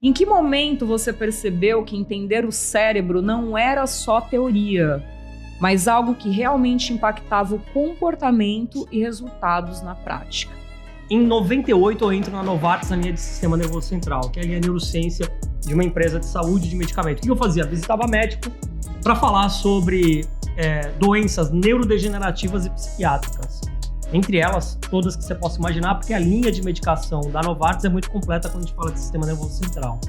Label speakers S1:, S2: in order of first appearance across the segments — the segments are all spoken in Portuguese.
S1: Em que momento você percebeu que entender o cérebro não era só teoria, mas algo que realmente impactava o comportamento e resultados na prática?
S2: Em 98 eu entro na Novartis, na linha de sistema nervoso central, que é a linha neurociência de uma empresa de saúde de medicamento. O que eu fazia? Visitava médico para falar sobre doenças neurodegenerativas e psiquiátricas. Entre elas, todas que você possa imaginar, porque a linha de medicação da Novartis é muito completa quando a gente fala de sistema nervoso central.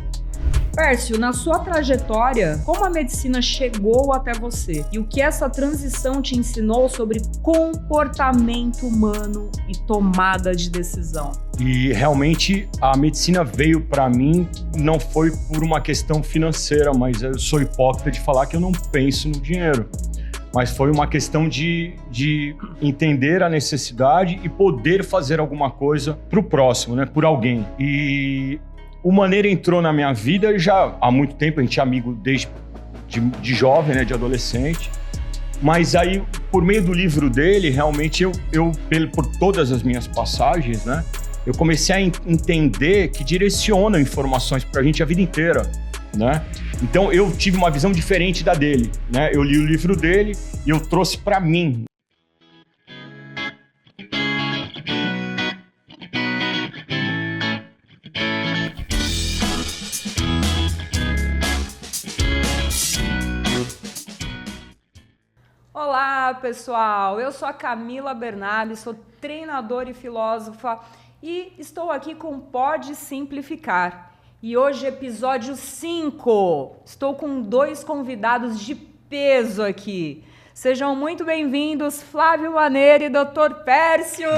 S1: Pércio, na sua trajetória, como a medicina chegou até você? E o que essa transição te ensinou sobre comportamento humano e tomada de decisão?
S3: E realmente a medicina veio para mim, não foi por uma questão financeira, mas eu sou hipócrita de falar que eu não penso no dinheiro. Mas foi uma questão de entender a necessidade e poder fazer alguma coisa para o próximo, né? Por alguém. E o Maneira entrou na minha vida já há muito tempo, a gente é amigo desde de jovem, né? De adolescente. Mas aí, por meio do livro dele, realmente por todas as minhas passagens, né? Eu comecei a entender que direciona informações para a gente a vida inteira, né? Então eu tive uma visão diferente da dele, né? Eu li o livro dele e eu trouxe para mim.
S1: Olá, pessoal! Eu sou a Camila Bernardi, sou treinadora e filósofa e estou aqui com o Pode Simplificar. E hoje, episódio 5. Estou com 2 convidados de peso aqui. Sejam muito bem-vindos, Flávio Maneira e Dr. Pércio!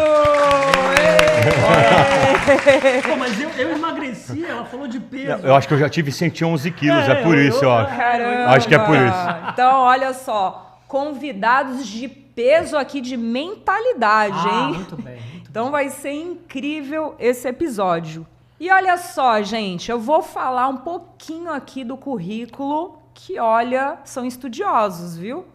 S2: Pô, mas eu emagreci, ela falou de peso.
S3: Eu acho que eu já tive 111 quilos, é por isso, ó.
S1: Caramba.
S3: Acho que é por isso.
S1: Então, olha só, convidados de peso aqui de mentalidade, hein?
S2: Muito bem.
S1: Então vai ser incrível esse episódio. E olha só, gente, eu vou falar um pouquinho aqui do currículo que, olha, são estudiosos, viu?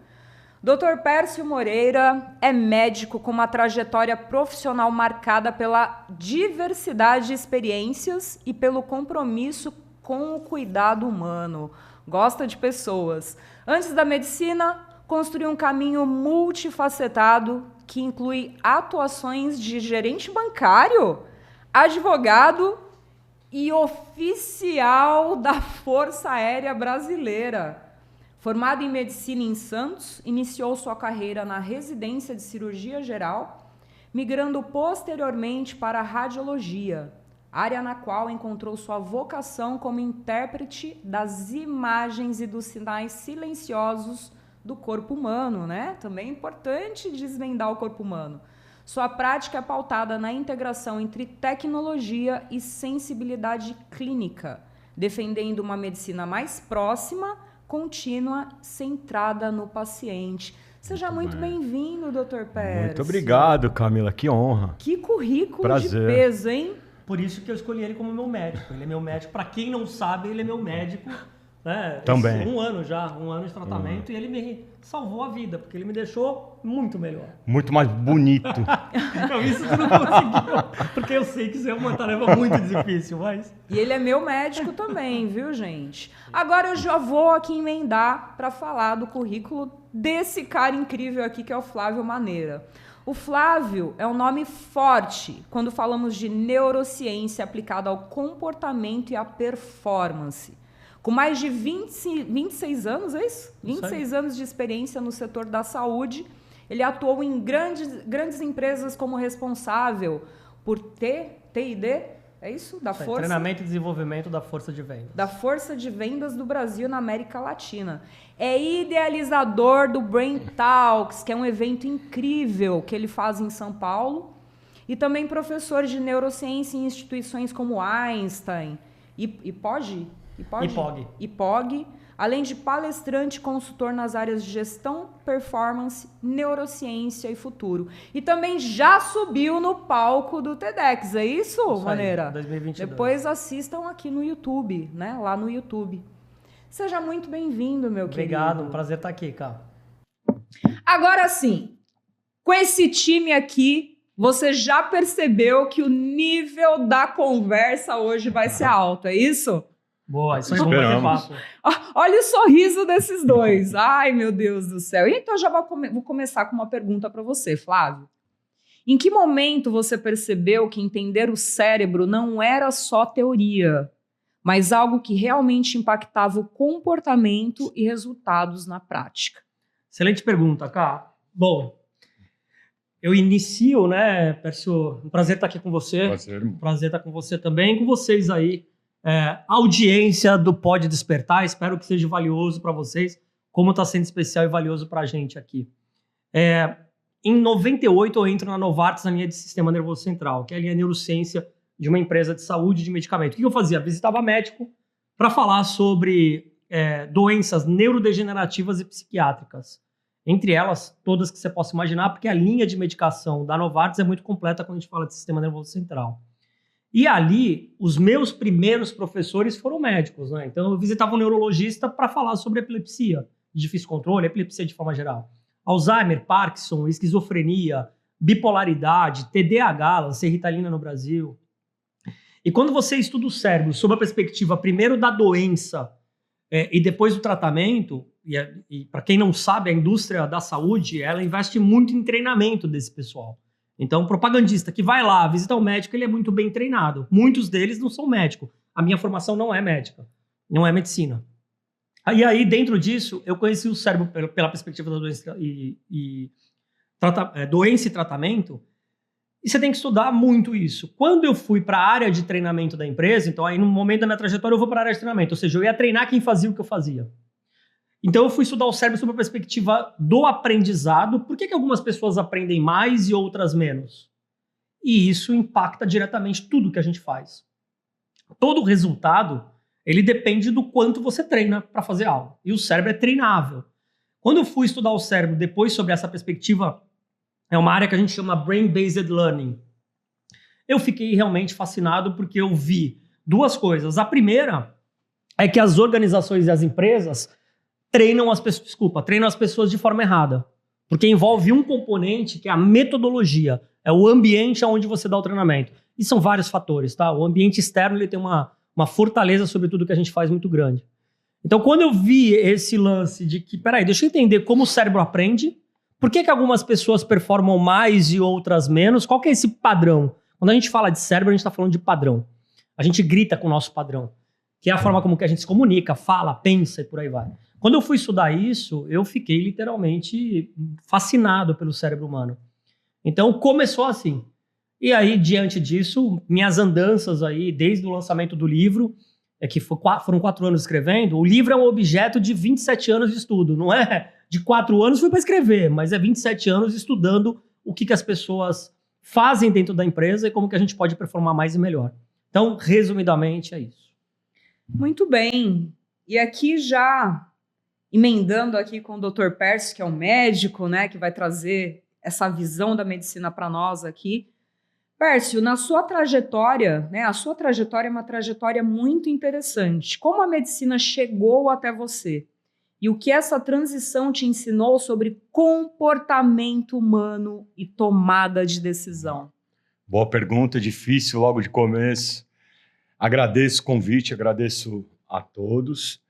S1: Dr. Pércio Moreira é médico com uma trajetória profissional marcada pela diversidade de experiências e pelo compromisso com o cuidado humano. Gosta de pessoas. Antes da medicina, construiu um caminho multifacetado que inclui atuações de gerente bancário, advogado e oficial da Força Aérea Brasileira. Formado em medicina em Santos, iniciou sua carreira na residência de cirurgia geral, migrando posteriormente para a radiologia, área na qual encontrou sua vocação como intérprete das imagens e dos sinais silenciosos do corpo humano, né? Também é importante desvendar o corpo humano. Sua prática é pautada na integração entre tecnologia e sensibilidade clínica, defendendo uma medicina mais próxima, contínua, centrada no paciente. Seja muito bem-vindo, Dr. Pércio.
S3: Muito obrigado, Camila, que honra.
S1: Que currículo
S3: Prazer.
S1: de peso, hein?
S2: Por isso que eu escolhi ele como meu médico. Ele é meu médico. Para quem não sabe, ele é meu médico. Né?
S3: Também.
S2: Um ano de tratamento, e ele me salvou a vida, porque ele me deixou muito melhor.
S3: Muito mais bonito.
S2: Então, isso tu não conseguiu, porque eu sei que isso é uma tarefa muito difícil, mas...
S1: E ele é meu médico também, viu, gente? Agora eu já vou aqui emendar para falar do currículo desse cara incrível aqui, que é o Flávio Maneira. O Flávio é um nome forte quando falamos de neurociência aplicada ao comportamento e à performance. Com mais de 26 anos, é isso? 26 anos de experiência no setor da saúde, ele atuou em grandes empresas como responsável por TID, é isso?
S2: Treinamento e desenvolvimento da força de vendas.
S1: Da força de vendas do Brasil na América Latina. É idealizador do Brain Talks, que é um evento incrível que ele faz em São Paulo. E também professor de neurociência em instituições como Einstein e IPOG, além de palestrante e consultor nas áreas de gestão, performance, neurociência e futuro. E também já subiu no palco do TEDx, é isso, Maneira?
S2: 2022.
S1: Depois assistam aqui no YouTube, né? Lá no YouTube. Seja muito bem-vindo, meu
S2: Obrigado,
S1: querido.
S2: um prazer estar aqui, cara.
S1: Agora sim, com esse time aqui, você já percebeu que o nível da conversa hoje vai ser alto, é isso?
S2: Boa, isso aí vamos bater papo.
S1: Olha o sorriso desses dois. Ai, meu Deus do céu. Então, já vou começar com uma pergunta para você, Flávio. Em que momento você percebeu que entender o cérebro não era só teoria, mas algo que realmente impactava o comportamento e resultados na prática?
S2: Excelente pergunta, Ká. Bom, eu inicio, né, Pércio? Um prazer estar aqui com você. Prazer estar com você também, com vocês aí. Audiência do Pode Despertar, espero que seja valioso para vocês, como está sendo especial e valioso para a gente aqui. Em 98 eu entro na Novartis, na linha de Sistema Nervoso Central, que é a linha neurociência de uma empresa de saúde de medicamento. O que eu fazia? Visitava médico para falar sobre doenças neurodegenerativas e psiquiátricas. Entre elas, todas que você possa imaginar, porque a linha de medicação da Novartis é muito completa quando a gente fala de Sistema Nervoso Central. E ali, os meus primeiros professores foram médicos, né? Então, eu visitava um neurologista para falar sobre epilepsia de difícil controle, epilepsia de forma geral. Alzheimer, Parkinson, esquizofrenia, bipolaridade, TDAH, lancei Ritalina no Brasil. E quando você estuda o cérebro sob a perspectiva primeiro da doença e depois do tratamento, e para quem não sabe, a indústria da saúde, ela investe muito em treinamento desse pessoal. Então, o propagandista que vai lá visitar o médico, ele é muito bem treinado. Muitos deles não são médicos. A minha formação não é médica, não é medicina. E aí, dentro disso, eu conheci o cérebro pela perspectiva da doença doença e tratamento, e você tem que estudar muito isso. Quando eu fui para a área de treinamento da empresa, então aí no momento da minha trajetória eu vou para a área de treinamento, ou seja, eu ia treinar quem fazia o que eu fazia. Então eu fui estudar o cérebro sob a perspectiva do aprendizado. Por que algumas pessoas aprendem mais e outras menos? E isso impacta diretamente tudo que a gente faz. Todo resultado, ele depende do quanto você treina para fazer algo. E o cérebro é treinável. Quando eu fui estudar o cérebro depois sobre essa perspectiva, é uma área que a gente chama Brain-Based Learning. Eu fiquei realmente fascinado porque eu vi duas coisas. A primeira é que as organizações e as empresas treinam as pessoas de forma errada. Porque envolve um componente que é a metodologia, é o ambiente onde você dá o treinamento. E são vários fatores, tá? O ambiente externo ele tem uma fortaleza sobre tudo que a gente faz muito grande. Então, quando eu vi esse lance de que, peraí, deixa eu entender como o cérebro aprende, por que algumas pessoas performam mais e outras menos, qual que é esse padrão? Quando a gente fala de cérebro, a gente está falando de padrão. A gente grita com o nosso padrão, que é a forma como que a gente se comunica, fala, pensa e por aí vai. Quando eu fui estudar isso, eu fiquei literalmente fascinado pelo cérebro humano. Então, começou assim. E aí, diante disso, minhas andanças aí, desde o lançamento do livro, que foram 4 anos escrevendo, o livro é um objeto de 27 anos de estudo. Não é de 4 anos foi para escrever, mas é 27 anos estudando o que as pessoas fazem dentro da empresa e como que a gente pode performar mais e melhor. Então, resumidamente, é isso.
S1: Muito bem. E aqui já emendando aqui com o Dr. Pércio, que é um médico, né, que vai trazer essa visão da medicina para nós aqui. Pércio, na sua trajetória, né, a sua trajetória é uma trajetória muito interessante. Como a medicina chegou até você? E o que essa transição te ensinou sobre comportamento humano e tomada de decisão?
S3: Boa pergunta, difícil logo de começo. Agradeço o convite, agradeço a todos.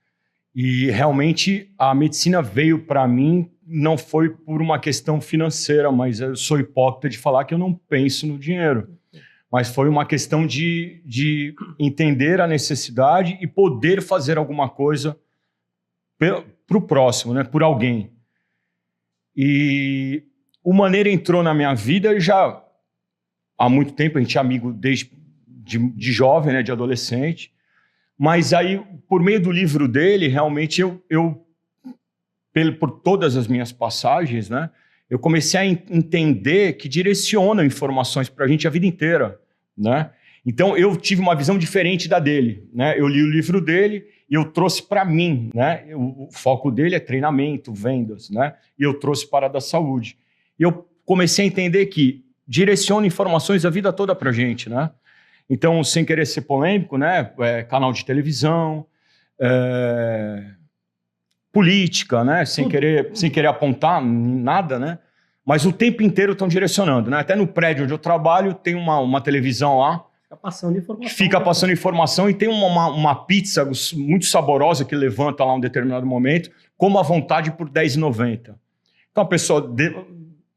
S3: E realmente a medicina veio para mim, não foi por uma questão financeira, mas eu sou hipócrita de falar que eu não penso no dinheiro. Mas foi uma questão de entender a necessidade e poder fazer alguma coisa para o próximo, né? Por alguém. E o Maneira entrou na minha vida já há muito tempo, a gente é amigo desde de jovem, né? De adolescente. Mas aí, por meio do livro dele, realmente por todas as minhas passagens, né, eu comecei a entender que direcionam informações para a gente a vida inteira, né? Então, eu tive uma visão diferente da dele, né? Eu li o livro dele e eu trouxe para mim, né? O foco dele é treinamento, vendas, né? E eu trouxe para a da saúde. E eu comecei a entender que direciona informações a vida toda para a gente, né? Então, sem querer ser polêmico, né? Canal de televisão, política, né? Sem querer apontar nada, né? Mas o tempo inteiro estão direcionando, né? Até no prédio onde eu trabalho tem uma televisão lá, Fica passando informação e tem uma pizza muito saborosa que levanta lá um determinado momento, como à vontade por R$10,90. Então a pessoa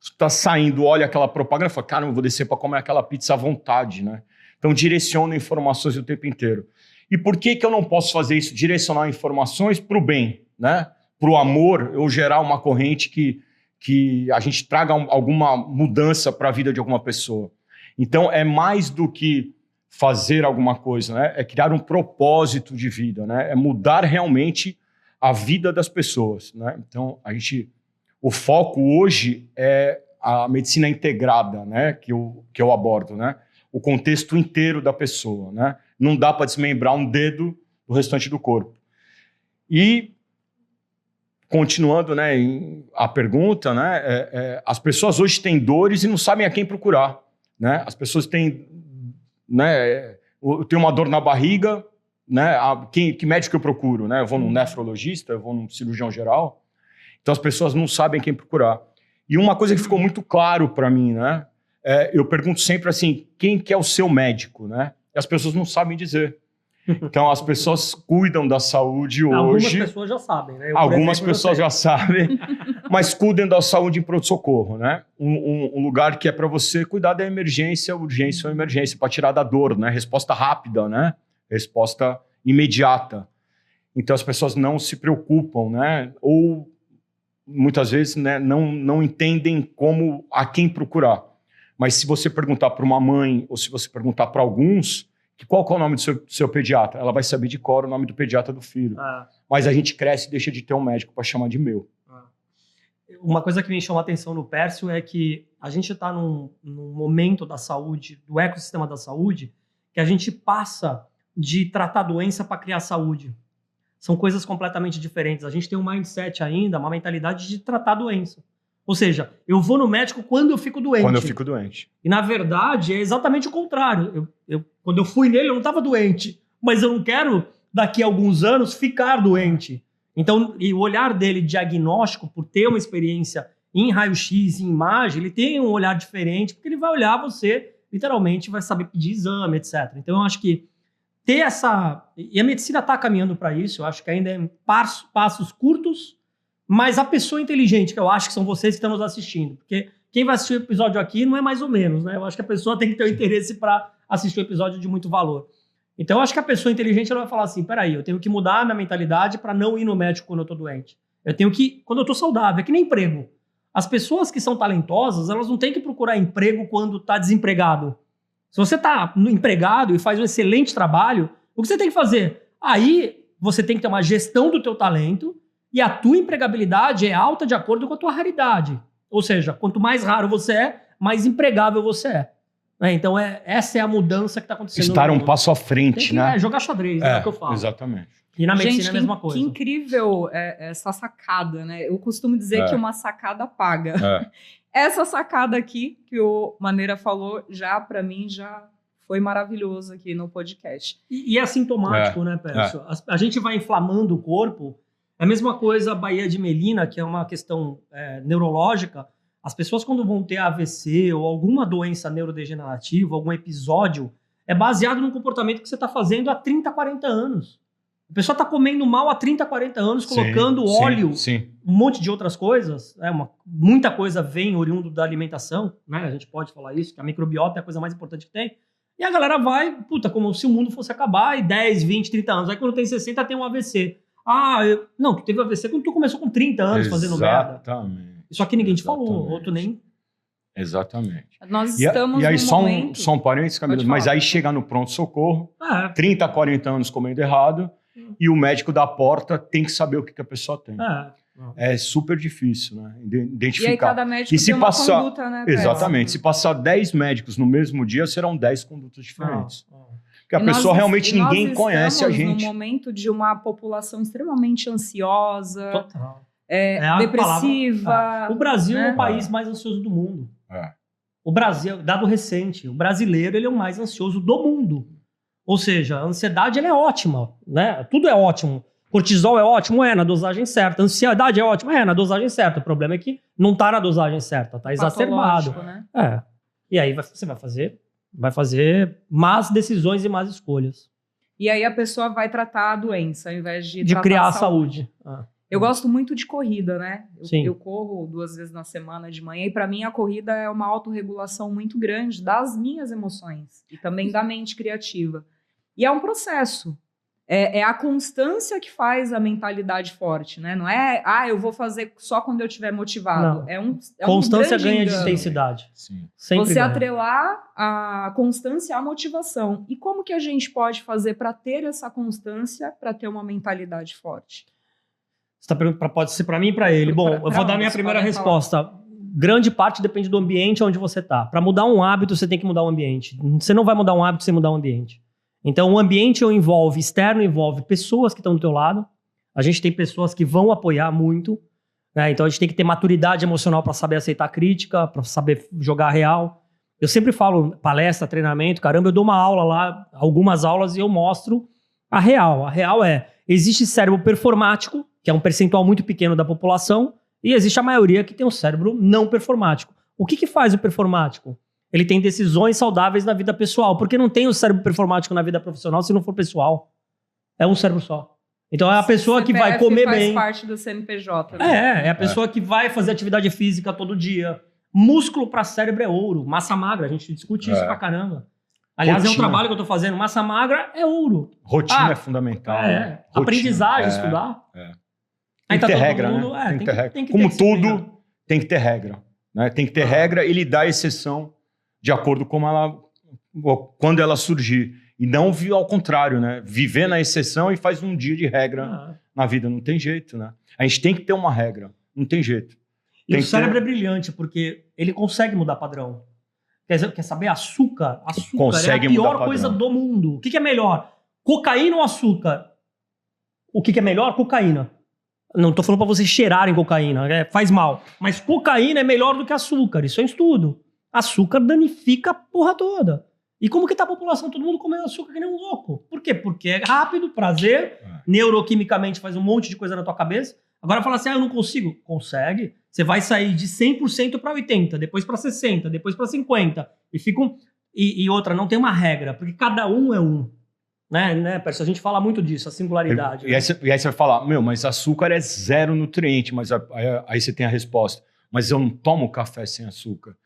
S3: está saindo, olha aquela propaganda e fala, cara, eu vou descer para comer aquela pizza à vontade, né? Então direciona informações o tempo inteiro. E por que eu não posso fazer isso? Direcionar informações para o bem, né? Para o amor, ou gerar uma corrente que a gente traga alguma mudança para a vida de alguma pessoa. Então é mais do que fazer alguma coisa, né? É criar um propósito de vida, né? É mudar realmente a vida das pessoas, né? Então o foco hoje é a medicina integrada, né? Que eu abordo, né? O contexto inteiro da pessoa, né? Não dá para desmembrar um dedo do restante do corpo. E continuando, né, a pergunta, né? As pessoas hoje têm dores e não sabem a quem procurar, né? As pessoas têm, né? Eu tenho uma dor na barriga, né? Que médico eu procuro, né? Eu vou num nefrologista, eu vou num cirurgião geral. Então as pessoas não sabem quem procurar. E uma coisa que ficou muito claro para mim, né? Eu pergunto sempre assim, quem que é o seu médico, né? E as pessoas não sabem dizer. Então as pessoas cuidam da saúde hoje.
S2: Algumas pessoas já sabem, né?
S3: Algumas pessoas já sabem, mas cuidem da saúde em pronto-socorro, né? Um lugar que é para você cuidar da emergência, urgência ou emergência, para tirar da dor, né? Resposta rápida, né? Resposta imediata. Então as pessoas não se preocupam, né? Ou muitas vezes, né, não entendem a quem procurar. Mas se você perguntar para uma mãe ou se você perguntar para alguns, qual que é o nome do seu pediatra? Ela vai saber de cor o nome do pediatra do filho. Mas a gente cresce e deixa de ter um médico para chamar de meu.
S2: Uma coisa que me chamou a atenção no Pércio é que a gente está num momento da saúde, do ecossistema da saúde, que a gente passa de tratar doença para criar saúde. São coisas completamente diferentes. A gente tem um mindset ainda, uma mentalidade de tratar doença. Ou seja, eu vou no médico quando eu fico doente.
S3: Quando eu fico doente.
S2: E, na verdade, é exatamente o contrário. Quando eu fui nele, eu não estava doente. Mas eu não quero, daqui a alguns anos, ficar doente. Então, e o olhar dele diagnóstico, por ter uma experiência em raio-x, em imagem, ele tem um olhar diferente, porque ele vai olhar você, literalmente, vai saber pedir exame, etc. Então, eu acho que ter essa... E a medicina está caminhando para isso. Eu acho que ainda é passos curtos, mas a pessoa inteligente, que eu acho que são vocês que estão nos assistindo, porque quem vai assistir o episódio aqui não é mais ou menos, né? Eu acho que a pessoa tem que ter o interesse para assistir o episódio de muito valor. Então, eu acho que a pessoa inteligente ela vai falar assim, peraí, eu tenho que mudar a minha mentalidade para não ir no médico quando eu estou doente. Eu tenho que, quando eu estou saudável, é que nem emprego. As pessoas que são talentosas, elas não têm que procurar emprego quando está desempregado. Se você está empregado e faz um excelente trabalho, o que você tem que fazer? Aí, você tem que ter uma gestão do teu talento e a tua empregabilidade é alta de acordo com a tua raridade. Ou seja, quanto mais raro você é, mais empregável você é. Então, essa é a mudança que está acontecendo.
S3: Estar um passo à frente, né?
S2: Jogar xadrez, é o que eu falo.
S3: Exatamente.
S2: E na medicina é a mesma coisa.
S1: Que incrível essa sacada, né? Eu costumo dizer que uma sacada paga. Essa sacada aqui, que o Maneira falou, para mim, já foi maravilhoso aqui no podcast.
S2: E é assintomático, né, Pércio? A gente vai inflamando o corpo. É a mesma coisa a Baía de Melina, que é uma questão neurológica. As pessoas, quando vão ter AVC ou alguma doença neurodegenerativa, algum episódio, é baseado num comportamento que você está fazendo há 30, 40 anos. A pessoa está comendo mal há 30, 40 anos, colocando óleo, um monte de outras coisas. Muita coisa vem oriundo da alimentação, né? A gente pode falar isso, que a microbiota é a coisa mais importante que tem. E a galera vai, como se o mundo fosse acabar em 10, 20, 30 anos. Aí quando tem 60, tem um AVC. Não, tu teve AVC quando tu começou com 30 anos fazendo merda.
S3: Exatamente.
S2: Isso aqui ninguém te falou, ou tu nem...
S3: Exatamente.
S1: Nós estamos
S3: e aí,
S1: num momento...
S3: só um parênteses, Camila, mas aí chega no pronto-socorro, 30, 40 anos comendo errado, e o médico da porta tem que saber o que a pessoa tem. É super difícil, né? Identificar.
S1: E aí cada médico tem uma conduta, né?
S3: Exatamente. Se passar 10 médicos no mesmo dia, serão 10 condutas diferentes. Porque a pessoa realmente ninguém conhece a gente.
S1: Nós estamos num momento de uma população extremamente ansiosa.
S2: Total.
S1: Depressiva.
S2: O Brasil é o país mais ansioso do mundo. O Brasil, dado recente, o brasileiro ele é o mais ansioso do mundo. Ou seja, a ansiedade ela é ótima, né? Tudo é ótimo. Cortisol é ótimo, na dosagem certa. Ansiedade é ótima, na dosagem certa. O problema é que não está na dosagem certa, está exacerbado.
S1: Né?
S2: E aí você vai fazer Vai fazer más decisões e más escolhas.
S1: E aí a pessoa vai tratar a doença, ao invés de tratar
S2: criar
S1: a saúde. Eu gosto muito de corrida, né? Eu corro 2 vezes na semana de manhã e para mim a corrida é uma autorregulação muito grande das minhas emoções e também da mente criativa. E é um processo. É a constância que faz a mentalidade forte, né? Não é, eu vou fazer só quando eu estiver motivado.
S2: Não. Constância ganha de intensidade.
S3: Sim.
S2: Sempre
S1: Você
S2: ganha.
S1: atrelar a constância à motivação. E como que a gente pode fazer para ter essa constância, para ter uma mentalidade forte?
S2: Você tá perguntando, pode ser para mim e para ele. Bom, eu vou dar minha primeira resposta. Grande parte depende do ambiente onde você tá. Para mudar um hábito, você tem que mudar o ambiente. Você não vai mudar um hábito sem mudar o ambiente. Então, o ambiente externo envolve pessoas que estão do teu lado. A gente tem pessoas que vão apoiar muito, né? Então, a gente tem que ter maturidade emocional para saber aceitar crítica, para saber jogar real. Eu sempre falo palestra, treinamento, caramba, eu dou uma aula lá, algumas aulas, e eu mostro a real. A real existe cérebro performático, que é um percentual muito pequeno da população, e existe a maioria que tem um cérebro não performático. O que faz o performático? Ele tem decisões saudáveis na vida pessoal, porque não tem o cérebro performático na vida profissional se não for pessoal. É um cérebro só. Então é a pessoa que vai comer bem.
S1: Faz parte do CNPJ. Né?
S2: É a pessoa que vai fazer atividade física todo dia. Músculo para cérebro é ouro. Massa magra, a gente discute isso pra caramba. Aliás,
S3: Rotina.
S2: é um trabalho que eu tô fazendo. Massa magra é ouro.
S3: Rotina é fundamental. Rotina.
S2: Aprendizagem, estudar.
S3: Tem que ter regra, né? Tem que ter regra. Como tudo, tem que ter regra. Né? Tem que ter regra e lidar a exceção de acordo com quando ela surgir. E não ao contrário, né? Viver na exceção e faz um dia de regra na vida. Não tem jeito, né? A gente tem que ter uma regra. Não tem jeito.
S2: E o cérebro é brilhante, porque ele consegue mudar padrão. Quer saber? Açúcar
S3: consegue
S2: é a pior coisa do mundo. O que é melhor? Cocaína ou açúcar? O que é melhor? Cocaína. Não tô falando para vocês cheirarem cocaína, faz mal. Mas cocaína é melhor do que açúcar. Isso é um estudo. Açúcar danifica a porra toda. E como que tá a população? Todo mundo comendo açúcar que nem um louco. Por quê? Porque é rápido, prazer, neuroquimicamente faz um monte de coisa na tua cabeça. Agora fala assim, eu não consigo. Consegue. Você vai sair de 100% para 80%, depois para 60%, depois para 50%. E outra, não tem uma regra, porque cada um é um. Né, Pércio? A gente fala muito disso, a singularidade.
S3: E aí você vai falar, mas açúcar é zero nutriente. Mas aí você tem a resposta. Mas eu não tomo café sem açúcar.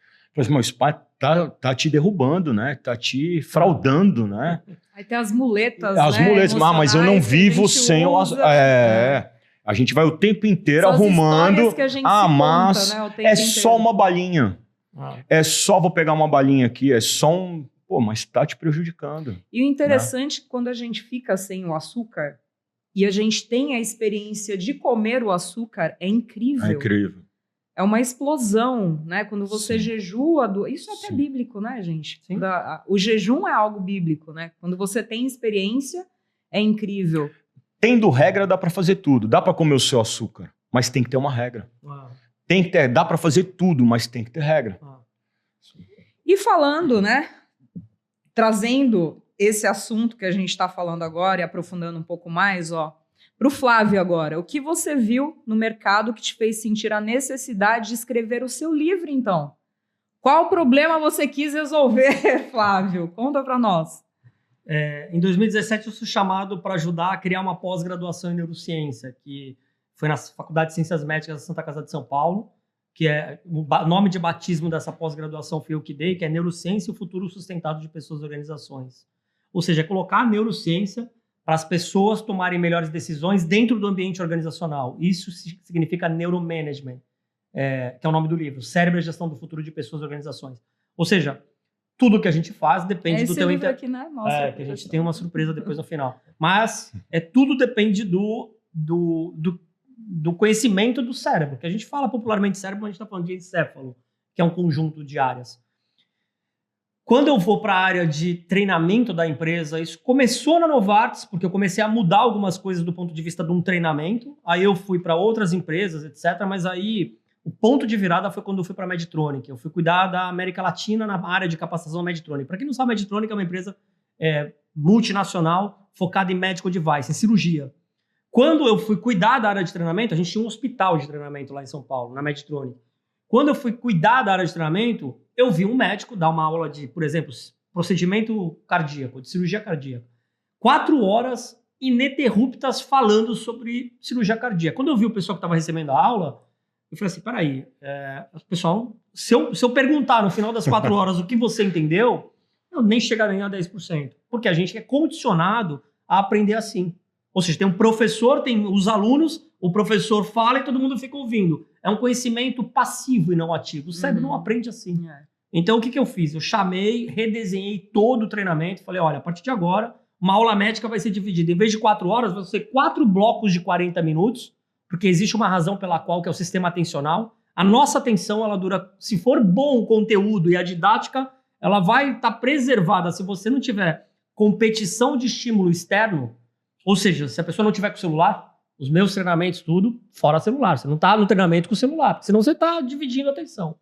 S3: Mas tá te derrubando, né? Tá te fraudando, né?
S1: Aí tem as muletas,
S3: as muletas, mas eu não vivo sem o açúcar. A gente vai o tempo inteiro arrumando.
S1: Que a gente
S3: mas
S1: conta, né?
S3: É só uma balinha. É só, vou pegar uma balinha aqui, é só um... Pô, mas tá te prejudicando.
S1: E o interessante é que quando a gente fica sem o açúcar e a gente tem a experiência de comer o açúcar, é incrível.
S3: É incrível.
S1: É uma explosão, né? Quando você jejua... Isso é até bíblico, né, gente? O jejum é algo bíblico, né? Quando você tem experiência, é incrível.
S3: Tendo regra, dá para fazer tudo. Dá para comer o seu açúcar, mas tem que ter uma regra. Dá para fazer tudo, mas tem que ter regra.
S1: E falando, né? Trazendo esse assunto que a gente está falando agora e aprofundando um pouco mais, para o Flávio agora. O que você viu no mercado que te fez sentir a necessidade de escrever o seu livro, então? Qual problema você quis resolver, Flávio? Conta para nós.
S2: Em 2017, eu fui chamado para ajudar a criar uma pós-graduação em neurociência, que foi na Faculdade de Ciências Médicas da Santa Casa de São Paulo, que é o nome de batismo dessa pós-graduação foi eu que dei, que é Neurociência e o Futuro Sustentado de Pessoas e Organizações. Ou seja, colocar a neurociência para as pessoas tomarem melhores decisões dentro do ambiente organizacional. Isso significa neuromanagement, que é o nome do livro, Cérebro e Gestão do Futuro de Pessoas e Organizações. Ou seja, tudo que a gente faz depende do teu
S1: livro aqui, né? Nossa,
S2: que a gente tem uma surpresa depois no final. Mas tudo depende do conhecimento do cérebro, que a gente fala popularmente cérebro, a gente está falando de encéfalo, que é um conjunto de áreas. Quando eu vou para a área de treinamento da empresa, isso começou na Novartis, porque eu comecei a mudar algumas coisas do ponto de vista de um treinamento, aí eu fui para outras empresas, etc., mas aí o ponto de virada foi quando eu fui para a Medtronic. Eu fui cuidar da América Latina na área de capacitação da Medtronic. Para quem não sabe, a Medtronic é uma empresa multinacional focada em medical device, em cirurgia. Quando eu fui cuidar da área de treinamento, a gente tinha um hospital de treinamento lá em São Paulo, na Medtronic. Quando eu fui cuidar da área de treinamento, eu vi um médico dar uma aula de, por exemplo, procedimento cardíaco, de cirurgia cardíaca. 4 horas ininterruptas falando sobre cirurgia cardíaca. Quando eu vi o pessoal que estava recebendo a aula, eu falei assim, peraí, pessoal, se eu perguntar no final das 4 horas o que você entendeu, eu nem chegaria a 10%. Porque a gente é condicionado a aprender assim. Ou seja, tem um professor, tem os alunos, o professor fala e todo mundo fica ouvindo. É um conhecimento passivo e não ativo. O cérebro não aprende assim. Então, o que eu fiz? Eu chamei, redesenhei todo o treinamento. Falei, olha, a partir de agora, uma aula médica vai ser dividida. Em vez de 4 horas, vai ser 4 blocos de 40 minutos, porque existe uma razão pela qual, que é o sistema atencional. A nossa atenção, ela dura... Se for bom o conteúdo e a didática, ela vai estar preservada. Se você não tiver competição de estímulo externo, ou seja, se a pessoa não tiver com o celular, os meus treinamentos, tudo, fora celular. Você não está no treinamento com o celular, porque senão você está dividindo a atenção.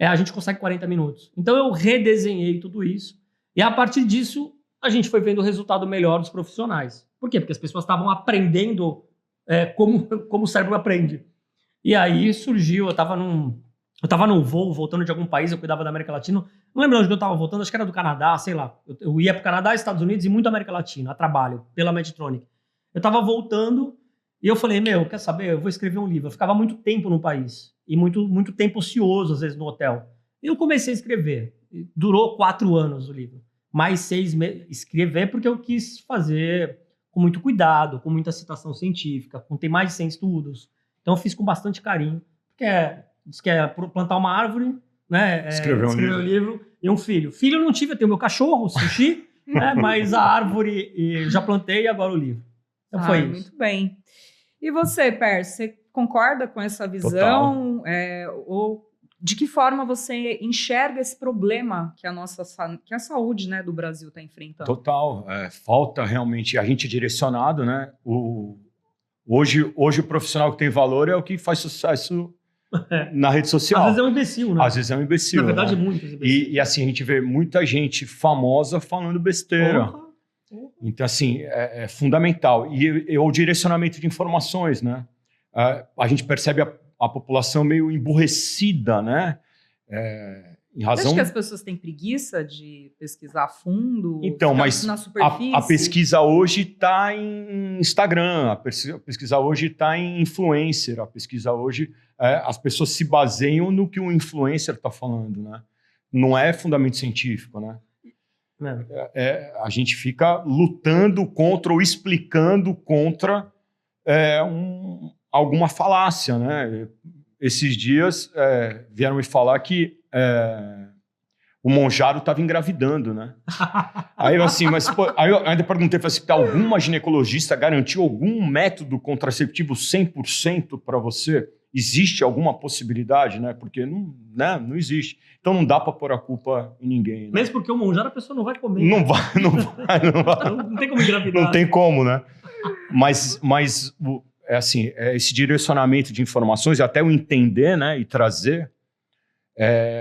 S2: A gente consegue 40 minutos. Então, eu redesenhei tudo isso. E, a partir disso, a gente foi vendo o resultado melhor dos profissionais. Por quê? Porque as pessoas estavam aprendendo como o cérebro aprende. E aí, surgiu... Eu estava num voo, voltando de algum país, eu cuidava da América Latina. Não lembro onde eu estava voltando, acho que era do Canadá, sei lá. Eu ia para o Canadá, Estados Unidos e muito América Latina, a trabalho, pela Medtronic. Eu estava voltando e eu falei, quer saber? Eu vou escrever um livro. Eu ficava muito tempo no país e muito tempo ocioso, às vezes, no hotel. E eu comecei a escrever. Durou 4 anos o livro. Mais 6 meses. Escrever porque eu quis fazer com muito cuidado, com muita citação científica, tem mais de 100 estudos. Então, eu fiz com bastante carinho. Diz que é plantar uma árvore, né? Escrever um livro e um filho. Filho eu não tive, eu tenho meu cachorro, o Sushi, né? Mas a árvore já plantei e agora o livro. Então foi isso.
S1: Muito bem. E você, Pércio, você concorda com essa visão? Ou de que forma você enxerga esse problema que a saúde, né, do Brasil está enfrentando?
S3: Total. Falta realmente a gente direcionado, né? Hoje o profissional que tem valor é o que faz sucesso na rede social.
S2: Às vezes é um imbecil, né?
S3: Às vezes é um imbecil.
S2: Na verdade,
S3: né?
S2: muitos imbecis.
S3: E assim, a gente vê muita gente famosa falando besteira. Então, assim, é fundamental. E o direcionamento de informações, né? A gente percebe a população meio emburrecida, né? Em razão...
S1: Você acha que as pessoas têm preguiça de pesquisar a fundo?
S3: Então, mas
S1: na superfície?
S3: A pesquisa hoje está em Instagram, a pesquisa hoje está em influencer, a pesquisa hoje... as pessoas se baseiam no que o influencer está falando, né? Não é fundamento científico, né? A gente fica lutando contra ou explicando contra alguma falácia, né? Esses dias vieram me falar que o Monjaro estava engravidando, né? Aí eu assim, aí eu ainda perguntei, falei assim, alguma ginecologista garantiu algum método contraceptivo 100% para você? Existe alguma possibilidade, né? Porque não existe. Então não dá para pôr a culpa em ninguém. Né?
S2: Mesmo porque o Monjaro a pessoa não vai comer.
S3: Não vai.
S2: Não tem como engravidar.
S3: Não tem como, né? Mas assim, esse direcionamento de informações, até o entender, né, e trazer,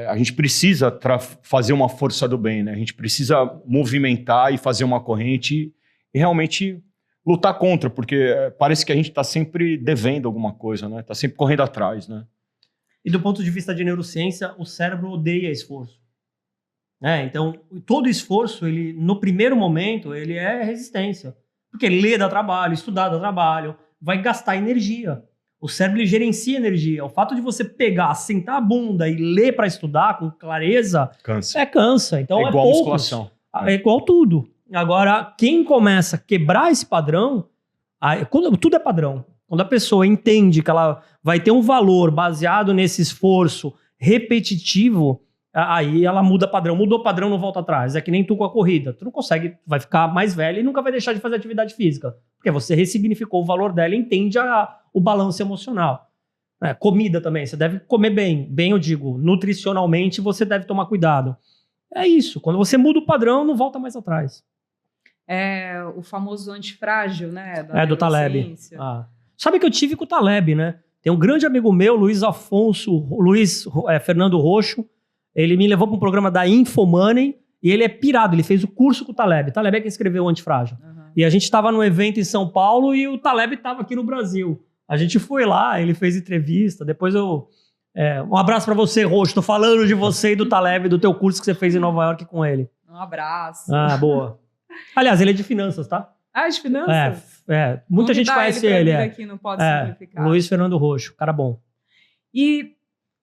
S3: a gente precisa fazer uma força do bem, né? A gente precisa movimentar e fazer uma corrente e realmente lutar contra, porque parece que a gente está sempre devendo alguma coisa, né? Está sempre correndo atrás, né?
S2: E do ponto de vista de neurociência, o cérebro odeia esforço. Então, todo esforço, no primeiro momento, ele é resistência. Porque ler dá trabalho, estudar dá trabalho, vai gastar energia. O cérebro gerencia energia. O fato de você pegar, sentar a bunda e ler para estudar com clareza...
S3: Cansa.
S2: Cansa. Então,
S3: é igual a musculação.
S2: É igual tudo. Agora, quem começa a quebrar esse padrão, tudo é padrão. Quando a pessoa entende que ela vai ter um valor baseado nesse esforço repetitivo, aí ela muda padrão. Mudou padrão, não volta atrás. É que nem tu com a corrida. Tu não consegue, vai ficar mais velho e nunca vai deixar de fazer atividade física. Porque você ressignificou o valor dela e entende o balanço emocional. Comida também, você deve comer bem. Bem, eu digo, nutricionalmente você deve tomar cuidado. É isso. Quando você muda o padrão, não volta mais atrás.
S1: O famoso antifrágil, né?
S2: Do Taleb. Sabe que eu tive com o Taleb, né? Tem um grande amigo meu, Luiz Fernando Roxo. Ele me levou para um programa da Infomoney e ele é pirado. Ele fez o curso com o Taleb. Taleb é quem escreveu o Antifrágil. Uhum. E a gente estava num evento em São Paulo e o Taleb estava aqui no Brasil. A gente foi lá, ele fez entrevista. Depois um abraço para você, Roxo. Tô falando de você e do Taleb, do teu curso que você fez em Nova York com ele.
S1: Um abraço.
S2: Ah, boa. Aliás, ele é de finanças, tá?
S1: Ah, de finanças?
S2: Muita gente conhece ele.
S1: Aqui no Pode Simplificar.
S2: Luiz Fernando Roxo, cara bom.
S1: E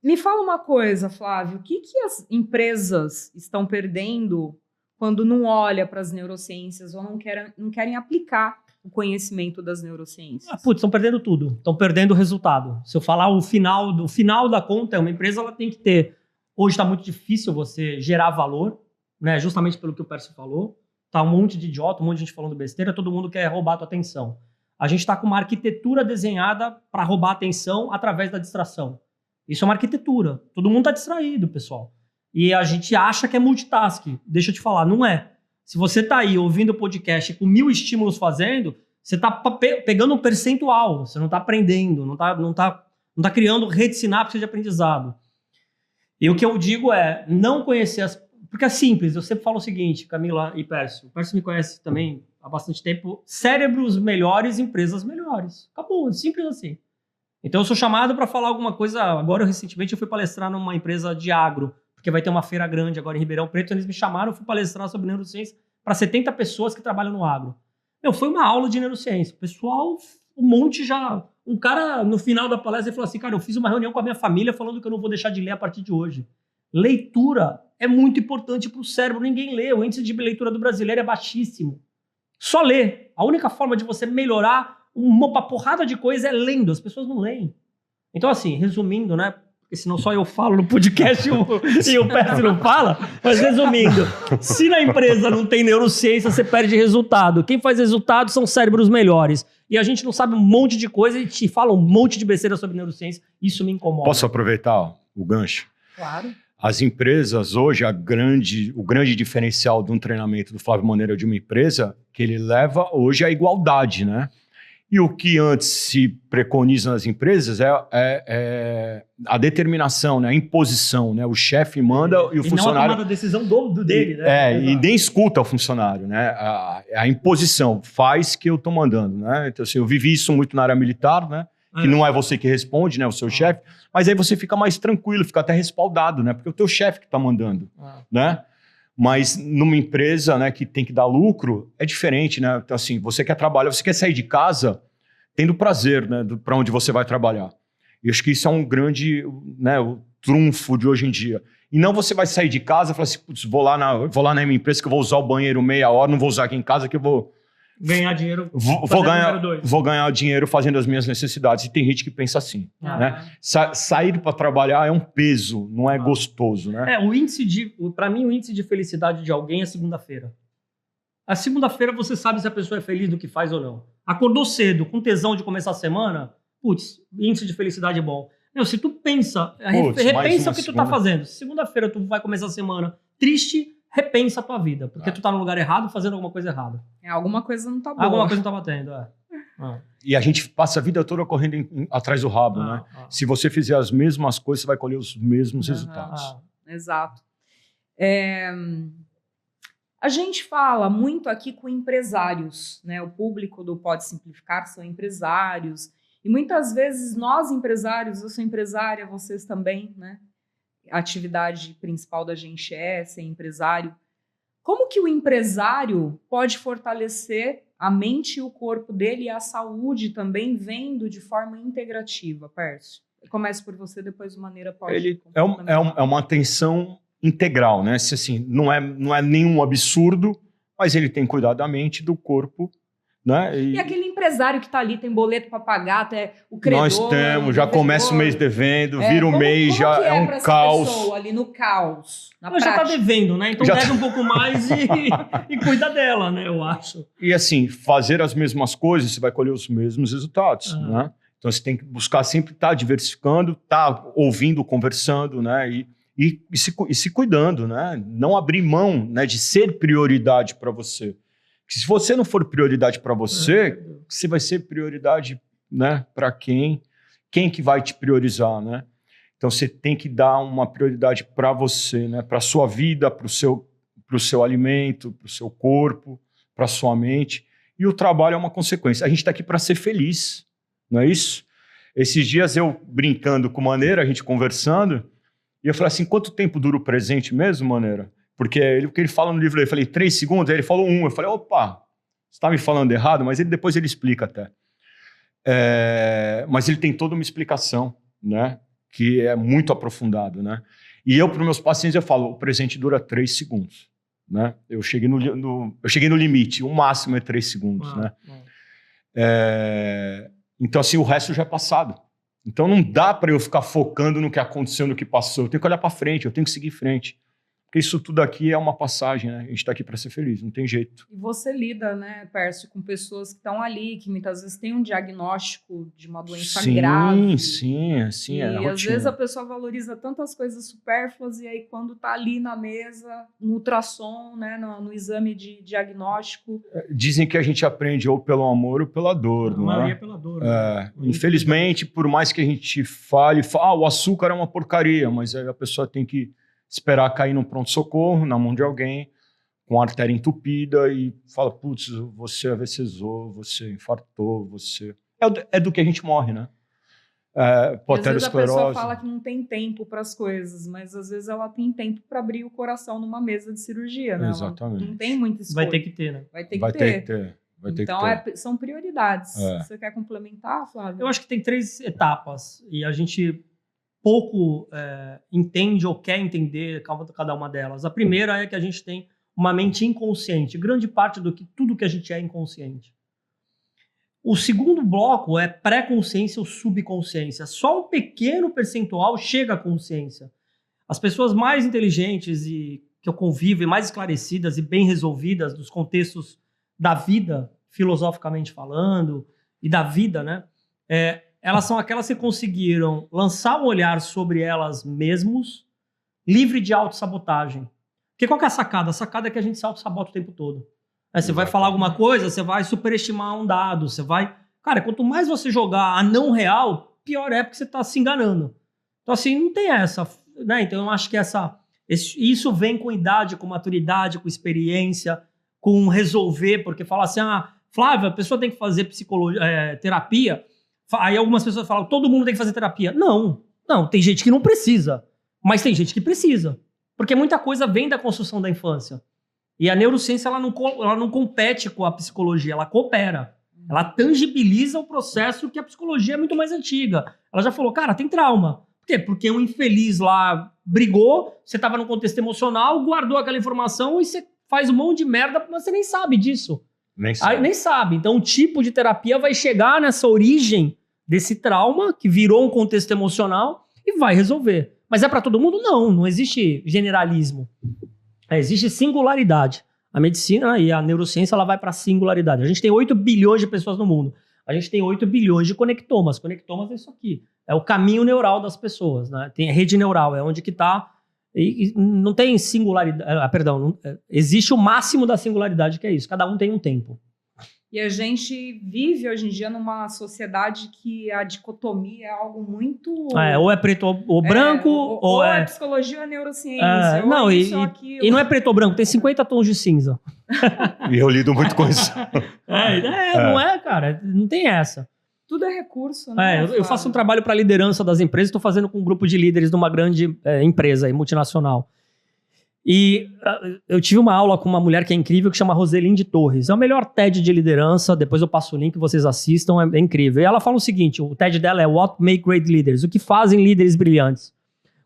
S1: me fala uma coisa, Flávio, o que as empresas estão perdendo quando não olha para as neurociências ou não querem aplicar o conhecimento das neurociências?
S2: Estão perdendo tudo. Estão perdendo o resultado. Se eu falar o final da conta, uma empresa ela tem que ter... Hoje está muito difícil você gerar valor, né? Justamente pelo que o Pércio falou. Tá um monte de idiota, um monte de gente falando besteira, todo mundo quer roubar a tua atenção. A gente está com uma arquitetura desenhada para roubar a atenção através da distração. Isso é uma arquitetura. Todo mundo está distraído, pessoal. E a gente acha que é multitasking. Deixa eu te falar, não é. Se você está aí ouvindo o podcast com 1000 estímulos fazendo, você está pegando um percentual. Você não está aprendendo, não tá criando rede sináptica de aprendizado. E o que eu digo é não conhecer as... Porque é simples, eu sempre falo o seguinte, Camila e Pércio. O Pércio me conhece também há bastante tempo. Cérebros melhores, empresas melhores. Acabou, simples assim. Então eu sou chamado para falar alguma coisa. Agora, recentemente, eu fui palestrar numa empresa de agro, porque vai ter uma feira grande agora em Ribeirão Preto. Eles me chamaram, eu fui palestrar sobre neurociência para 70 pessoas que trabalham no agro. Foi uma aula de neurociência. O pessoal, um monte já... Um cara, no final da palestra, ele falou assim, cara, eu fiz uma reunião com a minha família falando que eu não vou deixar de ler a partir de hoje. Leitura é muito importante para o cérebro. Ninguém lê. O índice de leitura do brasileiro é baixíssimo. Só ler. A única forma de você melhorar uma porrada de coisa é lendo. As pessoas não leem. Então, assim, resumindo, né? Porque senão só eu falo no podcast e o Pércio não fala. Mas resumindo, se na empresa não tem neurociência, você perde resultado. Quem faz resultado são cérebros melhores. E a gente não sabe um monte de coisa e te fala um monte de besteira sobre neurociência. Isso me incomoda.
S3: Posso aproveitar o gancho?
S1: Claro.
S3: As empresas hoje, o grande diferencial de um treinamento do Flávio Moneira de uma empresa, que ele leva hoje é a igualdade, né? E o que antes se preconiza nas empresas é a determinação, né? A imposição, né? O chefe manda e o funcionário...
S2: não a decisão dele, né?
S3: E nem escuta o funcionário, né? A imposição faz que eu estou mandando, né? Então, assim, eu vivi isso muito na área militar, né? Que não é você que responde, né? O seu chefe. Mas aí você fica mais tranquilo, fica até respaldado, né? Porque é o teu chefe que está mandando, né? Mas numa empresa, né, que tem que dar lucro, é diferente, né? Então, assim, você quer trabalhar, você quer sair de casa tendo prazer, né? Para onde você vai trabalhar. E acho que isso é um grande, né, o trunfo de hoje em dia. E não você vai sair de casa e falar assim, putz, vou lá na minha empresa que eu vou usar o banheiro meia hora, não vou usar aqui em casa que eu vou...
S2: Ganhar dinheiro.
S3: Vou ganhar dinheiro fazendo as minhas necessidades. E tem gente que pensa assim. Né? Sair para trabalhar é um peso, não é gostoso. Né?
S2: Para mim, o índice de felicidade de alguém é segunda-feira. A segunda-feira você sabe se a pessoa é feliz do que faz ou não. Acordou cedo, com tesão de começar a semana, putz, índice de felicidade é bom. Se tu pensa, repensa o que tu tá fazendo. Segunda-feira tu vai começar a semana triste, repensa a tua vida, porque tu tá no lugar errado fazendo alguma coisa errada.
S1: Alguma coisa não tá boa.
S2: Alguma coisa não tá batendo,
S3: E a gente passa a vida toda correndo atrás do rabo, né? Se você fizer as mesmas coisas, você vai colher os mesmos resultados.
S1: Exato. A gente fala muito aqui com empresários, né? O público do Pode Simplificar são empresários, e muitas vezes nós empresários, eu sou empresária, vocês também, né? A atividade principal da gente é ser empresário. Como que o empresário pode fortalecer a mente e o corpo dele e a saúde também vendo de forma integrativa, Pércio? Eu começo por você, depois o Maneira pode...
S3: É uma atenção integral, né? Se, assim, não é nenhum absurdo, mas ele tem que cuidar da mente, do corpo, né?
S1: E aquele empresário que está ali, tem boleto para pagar, até o credor...
S3: Nós temos, já começa o mês devendo, vira o mês, já é um caos.
S1: Pessoa ali no caos, na
S2: prática. Já está devendo, né? Então deve um pouco mais e cuida dela, né? Eu acho.
S3: E assim, fazer as mesmas coisas, você vai colher os mesmos resultados, né? Então você tem que buscar sempre estar diversificando, estar ouvindo, conversando, né? E se cuidando, né? Não abrir mão, né, de ser prioridade para você. Porque se você não for prioridade para você, você vai ser prioridade, né, para quem? Quem que vai te priorizar, né? Então você tem que dar uma prioridade para você, né? Para a sua vida, para o seu alimento, para o seu corpo, para a sua mente. E o trabalho é uma consequência. A gente está aqui para ser feliz, não é isso? Esses dias eu brincando com Maneira, a gente conversando, e eu falei assim, quanto tempo dura o presente mesmo, Maneira? Porque o que ele fala no livro, eu falei 3 segundos, aí ele falou 1. Eu falei, opa, você tá me falando errado, mas depois ele explica até. Mas ele tem toda uma explicação, né? Que é muito aprofundado, né? E eu, para os meus pacientes, eu falo, o presente dura 3 segundos, né? Eu cheguei no limite, o máximo é 3 segundos, né? Então, assim, o resto já é passado. Então, não dá para eu ficar focando no que aconteceu, no que passou. Eu tenho que olhar para frente, eu tenho que seguir em frente. Porque isso tudo aqui é uma passagem, né? A gente está aqui para ser feliz, não tem jeito.
S1: E você lida, né, Pércio, com pessoas que estão ali, que muitas vezes têm um diagnóstico de uma doença grave.
S3: Sim.
S1: E
S3: É a
S1: às vezes a pessoa valoriza tantas coisas supérfluas e aí quando está ali na mesa, no ultrassom, né, no exame de diagnóstico...
S3: Dizem que a gente aprende ou pelo amor ou pela dor, não é?
S2: Pela dor. Né?
S3: Infelizmente, por mais que a gente fale, o açúcar é uma porcaria, mas aí a pessoa tem que esperar cair no pronto-socorro, na mão de alguém, com a artéria entupida e fala, putz, você AVCzou, você infartou, você... É do que a gente morre, né?
S1: Às vezes a pessoa fala que não tem tempo para as coisas, mas às vezes ela tem tempo para abrir o coração numa mesa de cirurgia, né?
S3: Exatamente.
S1: Ela não tem muita escolha.
S2: Vai ter que ter, né?
S3: Vai ter que ter.
S1: Então, são prioridades. Você quer complementar, Flávio?
S2: Eu acho que tem 3 etapas e a gente pouco entende ou quer entender cada uma delas. A primeira é que a gente tem uma mente inconsciente. Grande parte tudo que a gente é inconsciente. O segundo bloco é pré-consciência ou subconsciência. Só um pequeno percentual chega à consciência. As pessoas mais inteligentes e que eu convivo, e mais esclarecidas e bem resolvidas dos contextos da vida, filosoficamente falando, e da vida, né? Elas são aquelas que conseguiram lançar um olhar sobre elas mesmos, livre de autossabotagem. Porque qual que é a sacada? A sacada é que a gente se autossabota o tempo todo. Você vai falar alguma coisa, você vai superestimar um dado, você vai... Cara, quanto mais você jogar a não real, pior é porque você está se enganando. Então, assim, não tem essa, né? Então, eu acho que isso vem com idade, com maturidade, com experiência, com resolver, porque fala assim, Flávio, a pessoa tem que fazer terapia. Aí algumas pessoas falam, todo mundo tem que fazer terapia. Não, tem gente que não precisa, mas tem gente que precisa. Porque muita coisa vem da construção da infância. E a neurociência, ela não compete com a psicologia, ela coopera. Ela tangibiliza o processo que a psicologia é muito mais antiga. Ela já falou, cara, tem trauma. Por quê? Porque um infeliz lá brigou, você estava num contexto emocional, guardou aquela informação e você faz um monte de merda, mas você nem sabe disso. Nem sabe. Então, o tipo de terapia vai chegar nessa origem desse trauma, que virou um contexto emocional, e vai resolver. Mas é para todo mundo? Não existe generalismo. Existe singularidade. A medicina e a neurociência, ela vai para a singularidade. A gente tem 8 bilhões de pessoas no mundo. A gente tem 8 bilhões de conectomas. Conectomas é isso aqui. É o caminho neural das pessoas, né? Tem a rede neural, é onde que está... E não tem singularidade... existe o máximo da singularidade, que é isso. Cada um tem um tempo.
S1: E a gente vive hoje em dia numa sociedade que a dicotomia é algo muito...
S2: ou é preto ou branco,
S1: ou é psicologia ou é neurociência.
S2: E não é preto ou branco, tem 50 tons de cinza.
S3: E eu lido muito com isso.
S2: Não é, cara. Não tem essa.
S1: Tudo é recurso, né?
S2: Eu faço um trabalho para a liderança das empresas, estou fazendo com um grupo de líderes de uma grande empresa multinacional. E eu tive uma aula com uma mulher que é incrível, que chama Roselinde Torres. É o melhor TED de liderança, depois eu passo o link, vocês assistam, é incrível. E ela fala o seguinte, o TED dela é What Make Great Leaders, o que fazem líderes brilhantes.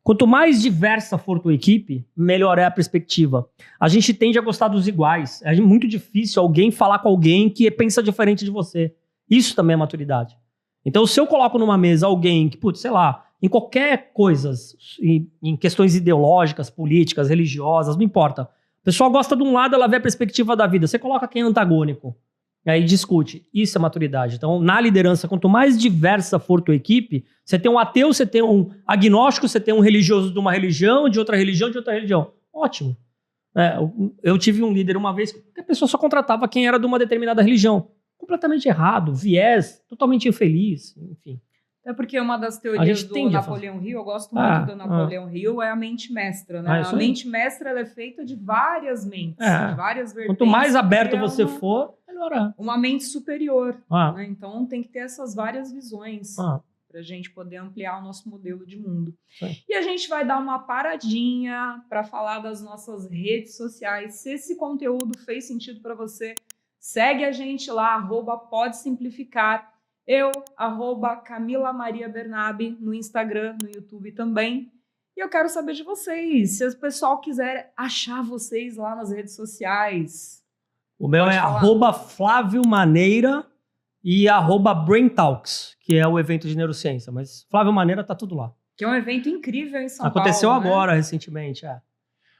S2: Quanto mais diversa for tua equipe, melhor é a perspectiva. A gente tende a gostar dos iguais. É muito difícil alguém falar com alguém que pensa diferente de você. Isso também é maturidade. Então, se eu coloco numa mesa alguém que, sei lá, em qualquer coisa, em questões ideológicas, políticas, religiosas, não importa. A pessoa gosta de um lado, ela vê a perspectiva da vida. Você coloca quem é antagônico. Aí discute. Isso é maturidade. Então, na liderança, quanto mais diversa for tua equipe, você tem um ateu, você tem um agnóstico, você tem um religioso de uma religião, de outra religião, de outra religião. Ótimo. Eu tive um líder uma vez que a pessoa só contratava quem era de uma determinada religião. Completamente errado, viés, totalmente infeliz, enfim.
S1: É porque uma das teorias do Napoleão Hill, eu gosto muito do Napoleão Hill, é a mente mestra, né? A mente mestra, ela é feita de várias mentes, de várias vertentes.
S2: Quanto mais aberto você for, melhor é.
S1: Uma mente superior, né? Então tem que ter essas várias visões. para a gente poder ampliar o nosso modelo de mundo.
S2: Sim.
S1: E a gente vai dar uma paradinha para falar das nossas redes sociais. Se esse conteúdo fez sentido para você, segue a gente lá, @podesimplificar. Eu, @Camila Maria Bernabe, no Instagram, no YouTube também. E eu quero saber de vocês, se o pessoal quiser achar vocês lá nas redes sociais.
S2: O meu
S1: Pode
S2: é
S1: falar.
S2: @Flávio Maneira e @Brain Talks, que é o evento de neurociência. Mas Flávio Maneira tá tudo lá.
S1: Que é um evento incrível em São
S2: Aconteceu
S1: Paulo, né?
S2: agora, recentemente.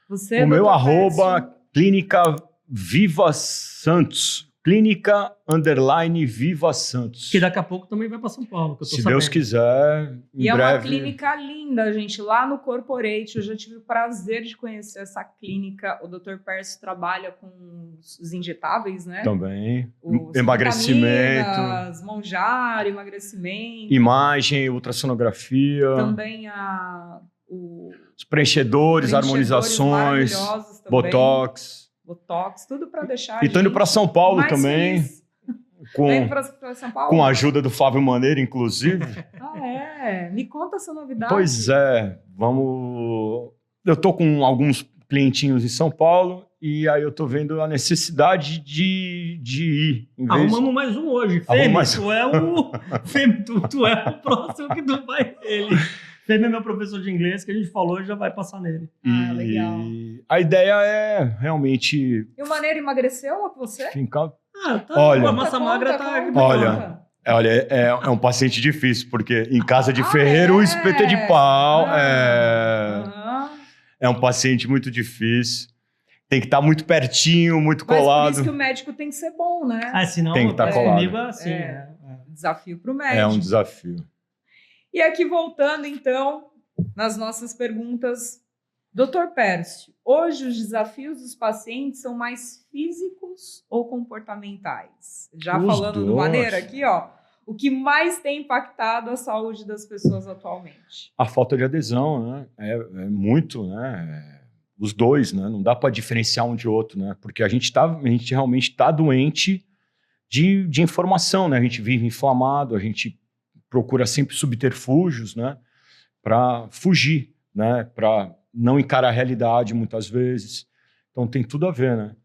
S1: Você,
S3: O meu
S1: Dr. Pércio?
S3: @Clínica Viva Santos. Clínica _Viva Santos.
S2: Que daqui a pouco também vai para São Paulo, que eu tô
S3: Se
S2: sabendo.
S3: Deus quiser, em
S1: E é
S3: breve.
S1: uma clínica linda, gente, lá no Corporate. Eu já tive o prazer de conhecer essa clínica. O Dr. Pércio trabalha com os injetáveis, né?
S3: Também.
S1: Os
S3: Emagrecimento,
S1: vitaminas, Monjar, emagrecimento.
S3: imagem, ultrassonografia,
S1: Também
S3: os preenchedores, harmonizações,
S1: maravilhosos também.
S3: botox.
S1: Tudo para deixar
S3: E tô indo
S1: gente
S3: para São Paulo
S1: mais
S3: também,
S1: feliz.
S3: com,
S1: Tá indo pra São Paulo?
S3: com a ajuda do Flávio Maneira, inclusive.
S1: Me conta essa novidade.
S3: Pois é, vamos. Eu tô com alguns clientinhos em São Paulo e aí eu tô vendo a necessidade de ir. Em vez...
S2: Arrumamos mais um hoje.
S3: Arruma
S2: Fêmea,
S3: mais
S2: tu é o próximo que tu vai nele. Fêmea é meu professor de inglês, que a gente falou e já vai passar nele.
S1: Ah, legal.
S3: E a ideia é realmente
S1: E o Maneiro emagreceu lá com você?
S3: ficar.
S2: Tá.
S3: Olha.
S2: A massa magra tá...
S3: Olha. Olha, é um paciente difícil, porque em casa de ferreiro o
S1: é?
S3: espeto é de pau.
S1: Aham.
S3: É um paciente muito difícil. Tem que estar muito pertinho, muito
S1: Mas por
S3: colado.
S1: isso que o médico tem que ser bom, né?
S2: Ah, senão
S3: Tem que tá colado.
S2: comigo é assim.
S1: É. Desafio para o médico.
S3: É um desafio.
S1: E aqui voltando, então, nas nossas perguntas. Dr. Pércio, hoje os desafios dos pacientes são mais físicos ou comportamentais? Já
S3: Os
S1: falando do
S3: dois.
S1: Maneiro aqui, ó, o que mais tem impactado a saúde das pessoas atualmente?
S3: A falta de adesão, né? É muito, né? Os dois, né? Não dá para diferenciar um de outro, né? Porque a gente realmente está doente de informação, né? A gente vive inflamado, a gente procura sempre subterfúgios, né? Para fugir, né? Para não encarar a realidade muitas vezes. Então tem tudo a ver, né?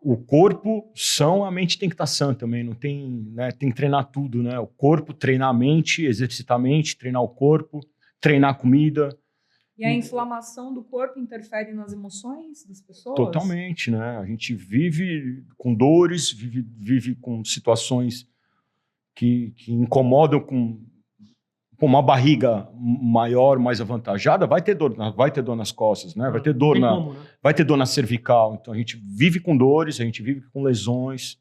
S3: O corpo são, a mente tem que estar sã também, não tem, né? Tem que treinar tudo, né? O corpo, treinar a mente, exercitar a mente, treinar o corpo, treinar a comida.
S1: E a inflamação do corpo interfere nas emoções das pessoas?
S3: Totalmente, né? A gente vive com dores, vive com situações que incomodam com uma barriga maior, mais avantajada, vai ter dor nas costas, né? Vai ter dor vai ter dor na cervical. Então a gente vive com dores, a gente vive com lesões.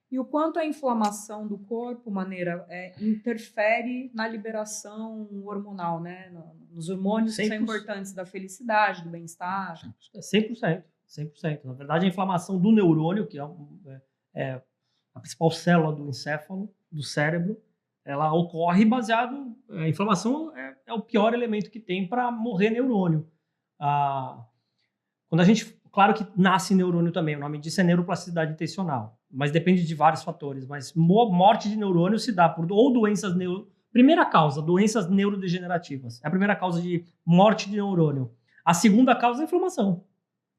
S1: E o quanto a inflamação do corpo, Maneira, interfere na liberação hormonal, né? Nos hormônios que são importantes da felicidade, do bem-estar.
S2: 100%. Na verdade, a inflamação do neurônio, que é a principal célula do encéfalo, do cérebro, ela ocorre baseado... A inflamação é o pior elemento que tem para morrer neurônio. Quando a gente... Claro que nasce neurônio também, o nome disso é neuroplasticidade intencional, mas depende de vários fatores. Mas morte de neurônio se dá por ou doenças... Primeira causa, doenças neurodegenerativas. É a primeira causa de morte de neurônio. A segunda causa é a inflamação.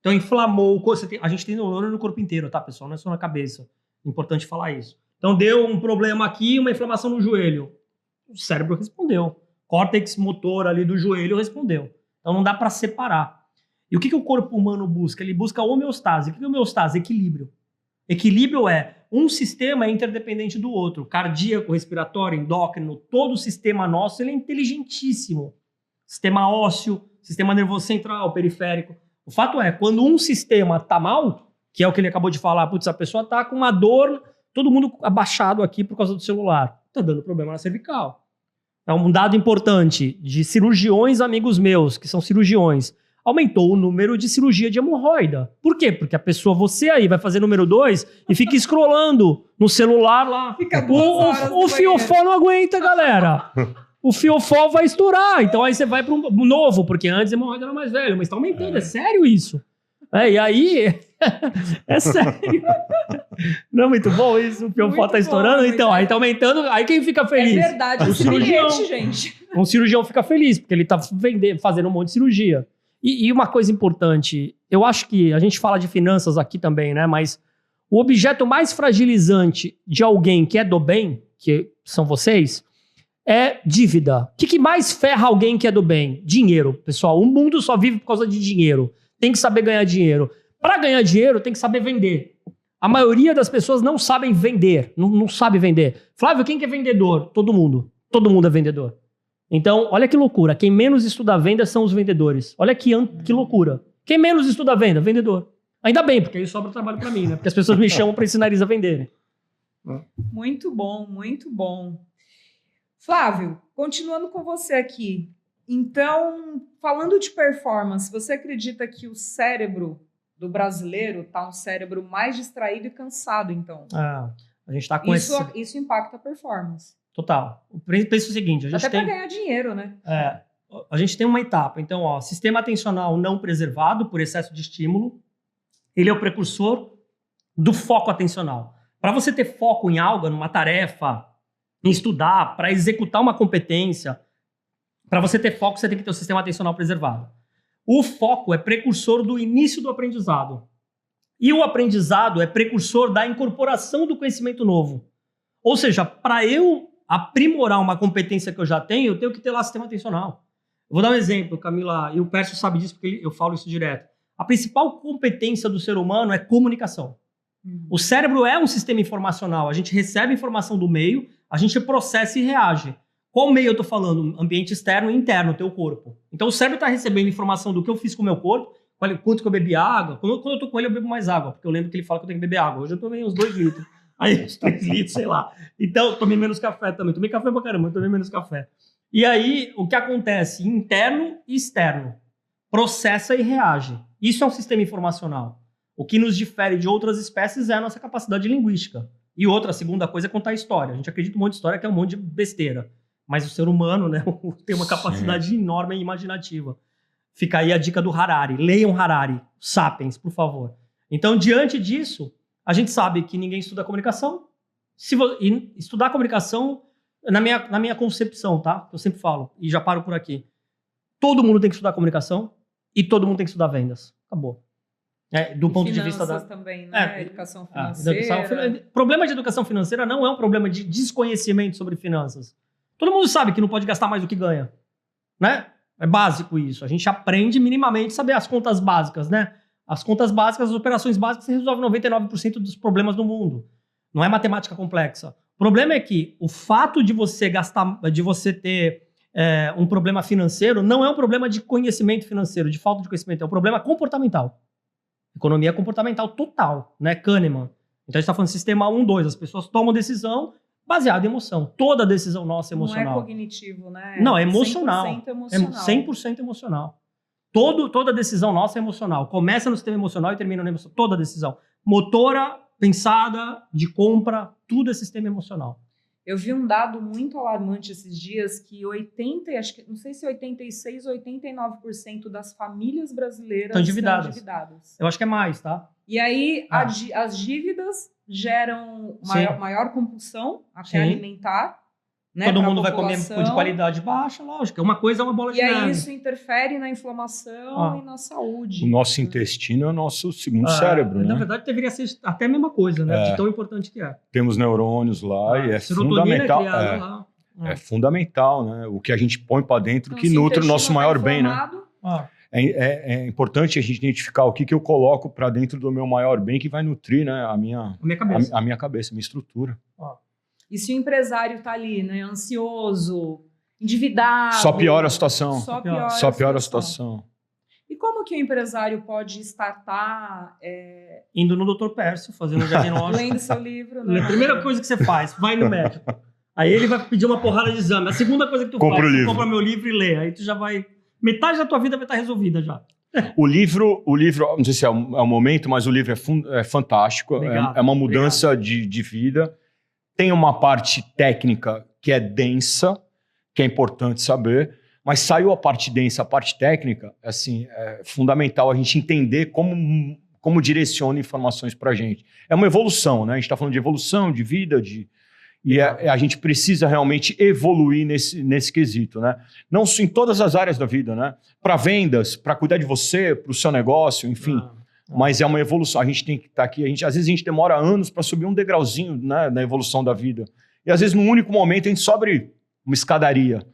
S2: Então, inflamou... A gente tem neurônio no corpo inteiro, tá, pessoal? Não é só na cabeça. Importante falar isso. Então, deu um problema aqui, uma inflamação no joelho. O cérebro respondeu. Córtex motor ali do joelho respondeu. Então, não dá para separar. E o que o corpo humano busca? Ele busca homeostase. O que é homeostase? Equilíbrio. Equilíbrio é um sistema interdependente do outro. Cardíaco, respiratório, endócrino, todo o sistema nosso ele é inteligentíssimo. Sistema ósseo, sistema nervoso central, periférico. O fato é, quando um sistema está mal, que é o que ele acabou de falar, putz, a pessoa está com uma dor, todo mundo abaixado aqui por causa do celular. Está dando problema na cervical. É um dado importante de cirurgiões amigos meus, que são cirurgiões. Aumentou o número de cirurgia de hemorroida. Por quê? Porque a pessoa, você aí, vai fazer número 2 e fica scrollando no celular lá.
S1: Fica
S2: o fiofó não aguenta, galera. O fiofó vai estourar. Então aí você vai para um novo, porque antes a hemorroida era mais velha, mas está aumentando. É sério isso. E aí... É sério. Não é muito bom isso? O Fiofó tá estourando? Então, aí tá aumentando. Aí quem fica feliz?
S1: É verdade,
S2: o cirurgião,
S1: gente.
S2: Um cirurgião fica feliz, porque ele tá fazendo um monte de cirurgia. E uma coisa importante, eu acho que a gente fala de finanças aqui também, né? Mas o objeto mais fragilizante de alguém que é do bem, que são vocês, é dívida. O que mais ferra alguém que é do bem? Dinheiro, pessoal. O mundo só vive por causa de dinheiro. Tem que saber ganhar dinheiro. Para ganhar dinheiro, tem que saber vender. A maioria das pessoas não sabem vender, não sabe vender. Flávio, quem que é vendedor? Todo mundo. Todo mundo é vendedor. Então, olha que loucura. Quem menos estuda a venda são os vendedores. Olha que loucura. Quem menos estuda a venda? Vendedor. Ainda bem, porque aí sobra trabalho para mim, né? Porque as pessoas me chamam para ensinar eles a venderem.
S1: Muito bom, muito bom. Flávio, continuando com você aqui. Então, falando de performance, você acredita que o cérebro do brasileiro tá um cérebro mais distraído e cansado, então?
S2: A gente tá com
S1: isso impacta a performance.
S2: Total. Pensa o seguinte,
S1: até para ganhar dinheiro, né?
S2: A gente tem uma etapa. Então, sistema atencional não preservado por excesso de estímulo, ele é o precursor do foco atencional. Para você ter foco em algo, numa tarefa, em estudar, para executar uma competência, para você ter foco, você tem que ter o sistema atencional preservado. O foco é precursor do início do aprendizado. E o aprendizado é precursor da incorporação do conhecimento novo. Ou seja, para eu aprimorar uma competência que eu já tenho, eu tenho que ter lá sistema atencional. Eu vou dar um exemplo, Camila, e o Pércio sabe disso porque eu falo isso direto. A principal competência do ser humano é comunicação. O cérebro é um sistema informacional. A gente recebe informação do meio, a gente processa e reage. Qual meio eu estou falando? Ambiente externo e interno, teu corpo. Então o cérebro está recebendo informação do que eu fiz com o meu corpo, quanto que eu bebi água. Quando eu estou com ele, eu bebo mais água, porque eu lembro que ele fala que eu tenho que beber água. Hoje eu tomei uns 2 litros. Aí uns 3 litros, sei lá. Então eu tomei menos café também. Tomei café pra caramba, eu tomei menos café. E aí, o que acontece? Interno e externo. Processa e reage. Isso é um sistema informacional. O que nos difere de outras espécies é a nossa capacidade linguística. E outra, a segunda coisa é contar história. A gente acredita um monte de história que é um monte de besteira. Mas o ser humano, né, tem uma capacidade enorme e imaginativa. Fica aí a dica do Harari. Leiam Harari. Sapiens, por favor. Então, diante disso, a gente sabe que ninguém estuda comunicação. E estudar comunicação, na minha concepção, tá? Eu sempre falo, e já paro por aqui. Todo mundo tem que estudar comunicação e todo mundo tem que estudar vendas. Acabou. Do ponto de vista da...
S1: também, né? Educação financeira.
S2: Problema de educação financeira não é um problema de desconhecimento sobre finanças. Todo mundo sabe que não pode gastar mais do que ganha. Né? É básico isso. A gente aprende minimamente a saber as contas básicas, né? As contas básicas, as operações básicas, você resolve 99% dos problemas do mundo. Não é matemática complexa. O problema é que o fato de você ter um problema financeiro não é um problema de conhecimento financeiro, de falta de conhecimento, é um problema comportamental. Economia comportamental total, né? Kahneman. Então a gente está falando de sistema 1, 2. As pessoas tomam decisão baseada em emoção. Toda decisão nossa é emocional.
S1: Não é cognitivo, né?
S2: Não, é emocional.
S1: 100% emocional.
S2: É 100% emocional. Toda decisão nossa é emocional. Começa no sistema emocional e termina na emoção. Toda decisão. Motora, pensada, de compra, tudo é sistema emocional.
S1: Eu vi um dado muito alarmante esses dias que não sei se 86% ou 89% das famílias brasileiras
S2: estão endividadas. Eu acho que é mais, tá?
S1: E aí as dívidas geram maior compulsão até alimentar. Né,
S2: todo mundo vai comer de qualidade baixa, lógico. Uma coisa é uma bola de neve.
S1: E aí isso interfere na inflamação e na saúde.
S3: O nosso intestino é o nosso segundo cérebro, né?
S2: Na verdade, deveria ser até a mesma coisa, né? De tão importante que é.
S3: Temos neurônios lá e é fundamental.
S2: Lá.
S3: É fundamental, né? O que a gente põe para dentro que nutre o nosso maior bem, né? É importante a gente identificar o que eu coloco para dentro do meu maior bem que vai nutrir, né? A minha cabeça, a minha estrutura.
S1: E se o empresário está ali, né, ansioso, endividado...
S3: Só piora a situação.
S1: Só piora
S3: a situação.
S1: E como que o empresário pode startar...
S2: Indo no Dr. Pércio, fazendo um diagnóstico.
S1: Lendo seu livro. Né?
S2: A primeira coisa que você faz, vai no médico. Aí ele vai pedir uma porrada de exame. A segunda coisa que tu faz, tu compra meu livro e lê. Aí tu já vai... Metade da tua vida vai estar resolvida já.
S3: O livro, não sei se é o momento, mas o livro é fantástico. É uma mudança de vida. Tem uma parte técnica que é densa, que é importante saber, mas saiu a parte densa, a parte técnica, assim, é fundamental a gente entender como como direciona informações para a gente. É uma evolução, né? A gente está falando de evolução, de vida, a gente precisa realmente evoluir nesse quesito, né? Não em todas as áreas da vida, né? Para vendas, para cuidar de você, para o seu negócio, enfim. Mas é uma evolução. A gente tem que estar aqui. Às vezes a gente demora anos para subir um degrauzinho, né, na evolução da vida. E às vezes, num único momento, a gente sobe uma escadaria.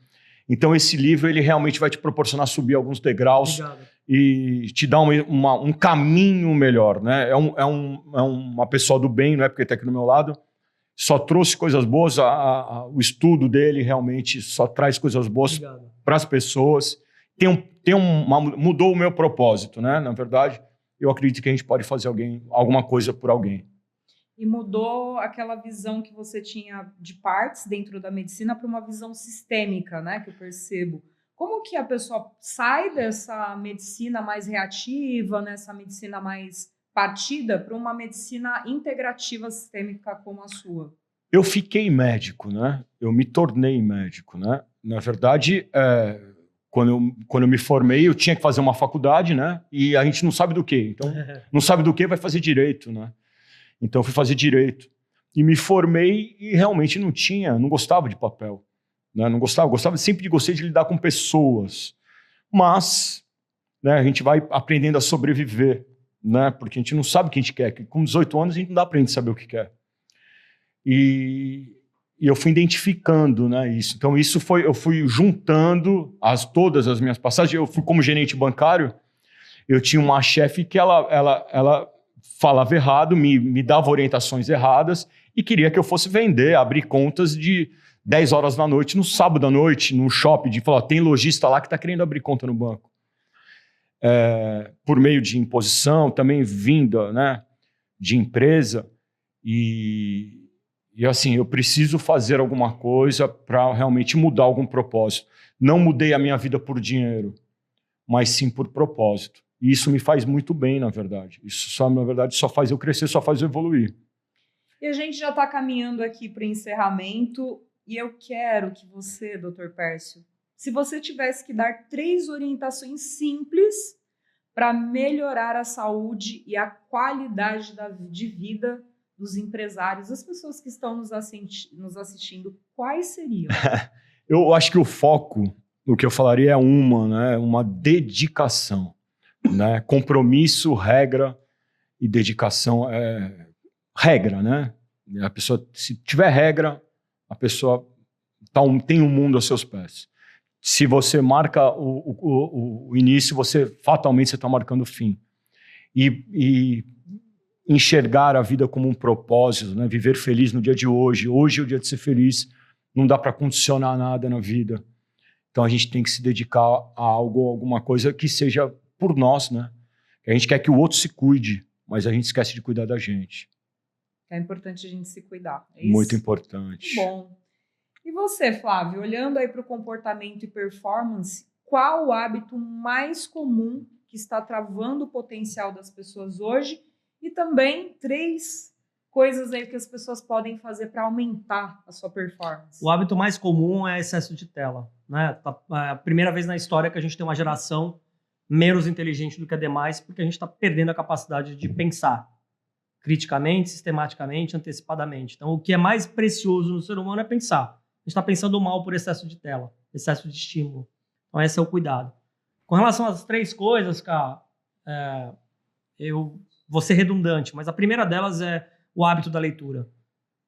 S3: Então, esse livro ele realmente vai te proporcionar subir alguns degraus. Obrigado. E te dar um caminho melhor, né? É uma pessoa do bem, não é porque está aqui do meu lado. Só trouxe coisas boas, o estudo dele realmente só traz coisas boas para as pessoas. Mudou o meu propósito, né? Na verdade, eu acredito que a gente pode fazer alguma coisa por alguém.
S1: E mudou aquela visão que você tinha de partes dentro da medicina para uma visão sistêmica, né? Que eu percebo. Como que a pessoa sai dessa medicina mais reativa, nessa medicina mais partida para uma medicina integrativa sistêmica como a sua?
S3: Eu fiquei médico, né? Eu me tornei médico, né? Na verdade, quando eu me formei, eu tinha que fazer uma faculdade, né? E a gente não sabe do quê. Então, não sabe do que, vai fazer direito, né? Então, eu fui fazer direito. E me formei e realmente não gostava de papel. Né? Não gostava, sempre gostei de lidar com pessoas. Mas, né, a gente vai aprendendo a sobreviver. Né? Porque a gente não sabe o que a gente quer. Com 18 anos a gente não dá para a gente saber o que quer. E eu fui identificando, né, isso. Então eu fui juntando todas as minhas passagens. Eu fui como gerente bancário. Eu tinha uma chefe que ela falava errado, me dava orientações erradas e queria que eu fosse vender, abrir contas de 10 horas da noite, no sábado à noite, no shopping, de falar, tem lojista lá que está querendo abrir conta no banco. Por meio de imposição, também vinda, né, de empresa. E assim, eu preciso fazer alguma coisa para realmente mudar algum propósito. Não mudei a minha vida por dinheiro, mas sim por propósito. E isso me faz muito bem, na verdade. Isso, na verdade, só faz eu crescer, só faz eu evoluir.
S1: E a gente já está caminhando aqui para o encerramento. E eu quero que você, Dr. Pércio, se você tivesse que dar 3 orientações simples para melhorar a saúde e a qualidade de vida dos empresários, das pessoas que estão nos assistindo, quais seriam?
S3: Eu acho que o foco, o que eu falaria é uma dedicação. Né? Compromisso, regra e dedicação. Regra, né? A pessoa, se tiver regra, a pessoa tem um mundo aos seus pés. Se você marca o início, fatalmente você está marcando o fim. E enxergar a vida como um propósito, né? Viver feliz no dia de hoje. Hoje é o dia de ser feliz. Não dá para condicionar nada na vida. Então a gente tem que se dedicar a alguma coisa que seja por nós, né? A gente quer que o outro se cuide, mas a gente esquece de cuidar da gente.
S1: É importante a gente se cuidar. É isso?
S3: Muito importante.
S1: Muito bom. E você, Flávio, olhando aí para o comportamento e performance, qual o hábito mais comum que está travando o potencial das pessoas hoje? E também 3 coisas aí que as pessoas podem fazer para aumentar a sua performance.
S2: O hábito mais comum é excesso de tela. Né? É a primeira vez na história que a gente tem uma geração menos inteligente do que a demais, porque a gente está perdendo a capacidade de pensar criticamente, sistematicamente, antecipadamente. Então, o que é mais precioso no ser humano é pensar. A gente está pensando mal por excesso de tela, excesso de estímulo. Então, esse é o cuidado. Com relação às 3 coisas, cara, eu vou ser redundante, mas a primeira delas é o hábito da leitura.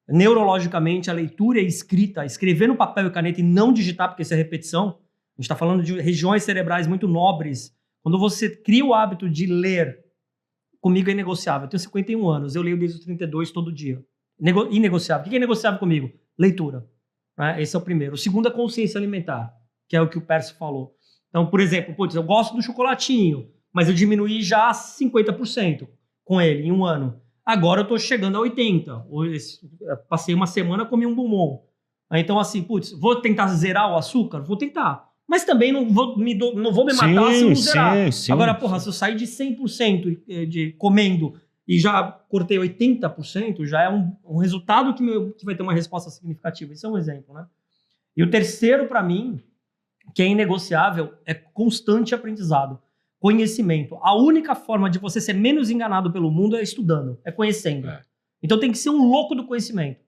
S2: Neurologicamente, a leitura e a escrita, escrever no papel e caneta e não digitar, porque isso é repetição. A gente está falando de regiões cerebrais muito nobres. Quando você cria o hábito de ler, comigo é inegociável. Eu tenho 51 anos, eu leio desde os 32 todo dia. Inegociável. O que é negociável comigo? Leitura. Né? Esse é o primeiro. O segundo é consciência alimentar, que é o que o Pércio falou. Então, por exemplo, eu gosto do chocolatinho, mas eu diminuí já 50% com ele em um ano. Agora eu estou chegando a 80%. Passei uma semana, comi um bombom. Então, assim, vou tentar zerar o açúcar? Vou tentar. Mas também não vou me matar se eu não zerar.
S3: Sim,
S2: agora, se eu sair de 100% de comendo e já cortei 80%, já é um resultado que vai ter uma resposta significativa. Isso é um exemplo, né? E o terceiro, para mim, que é inegociável, é constante aprendizado. conhecimento. A única forma de você ser menos enganado pelo mundo é estudando, é conhecendo. Então tem que ser um louco do conhecimento.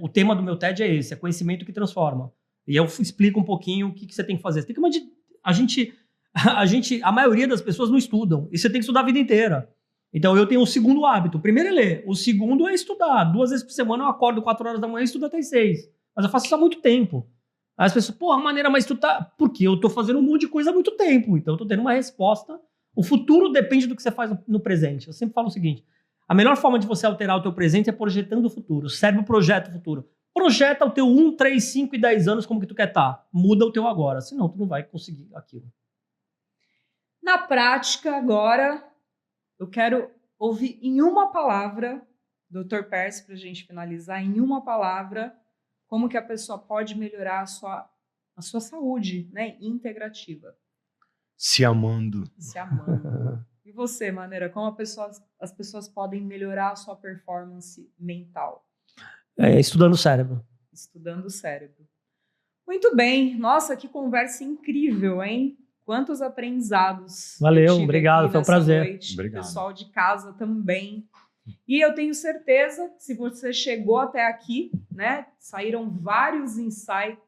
S2: O tema do meu TED é esse, é conhecimento que transforma. E eu explico um pouquinho o que você tem que fazer. Você tem que a maioria das pessoas não estudam, e você tem que estudar a vida inteira. Então eu tenho um segundo hábito. O primeiro é ler, o segundo é estudar. 2 vezes por semana eu acordo 4 horas da manhã e estudo até 6. Mas eu faço isso há muito tempo. Aí as pessoas, maneira, mas tu tá... Porque eu tô fazendo um monte de coisa há muito tempo. Então eu tô tendo uma resposta. O futuro depende do que você faz no presente. Eu sempre falo o seguinte, a melhor forma de você alterar o teu presente é projetando o futuro. O cérebro projeta o futuro. Projeta o teu 1, 3, 5 e 10 anos como que tu quer estar. Muda o teu agora, senão tu não vai conseguir aquilo.
S1: Na prática, agora, eu quero ouvir em uma palavra, Dr. Pércio, para a gente finalizar, em uma palavra, como que a pessoa pode melhorar a sua saúde, né, integrativa.
S3: Se amando.
S1: Se amando. E você, Maneira, como as pessoas podem melhorar a sua performance mental?
S2: Estudando o cérebro.
S1: Estudando o cérebro. Muito bem. Nossa, que conversa incrível, hein? Quantos aprendizados.
S2: Valeu, obrigado, foi um prazer.
S1: Noite. Obrigado. Pessoal de casa também. E eu tenho certeza que se você chegou até aqui, né, saíram vários insights.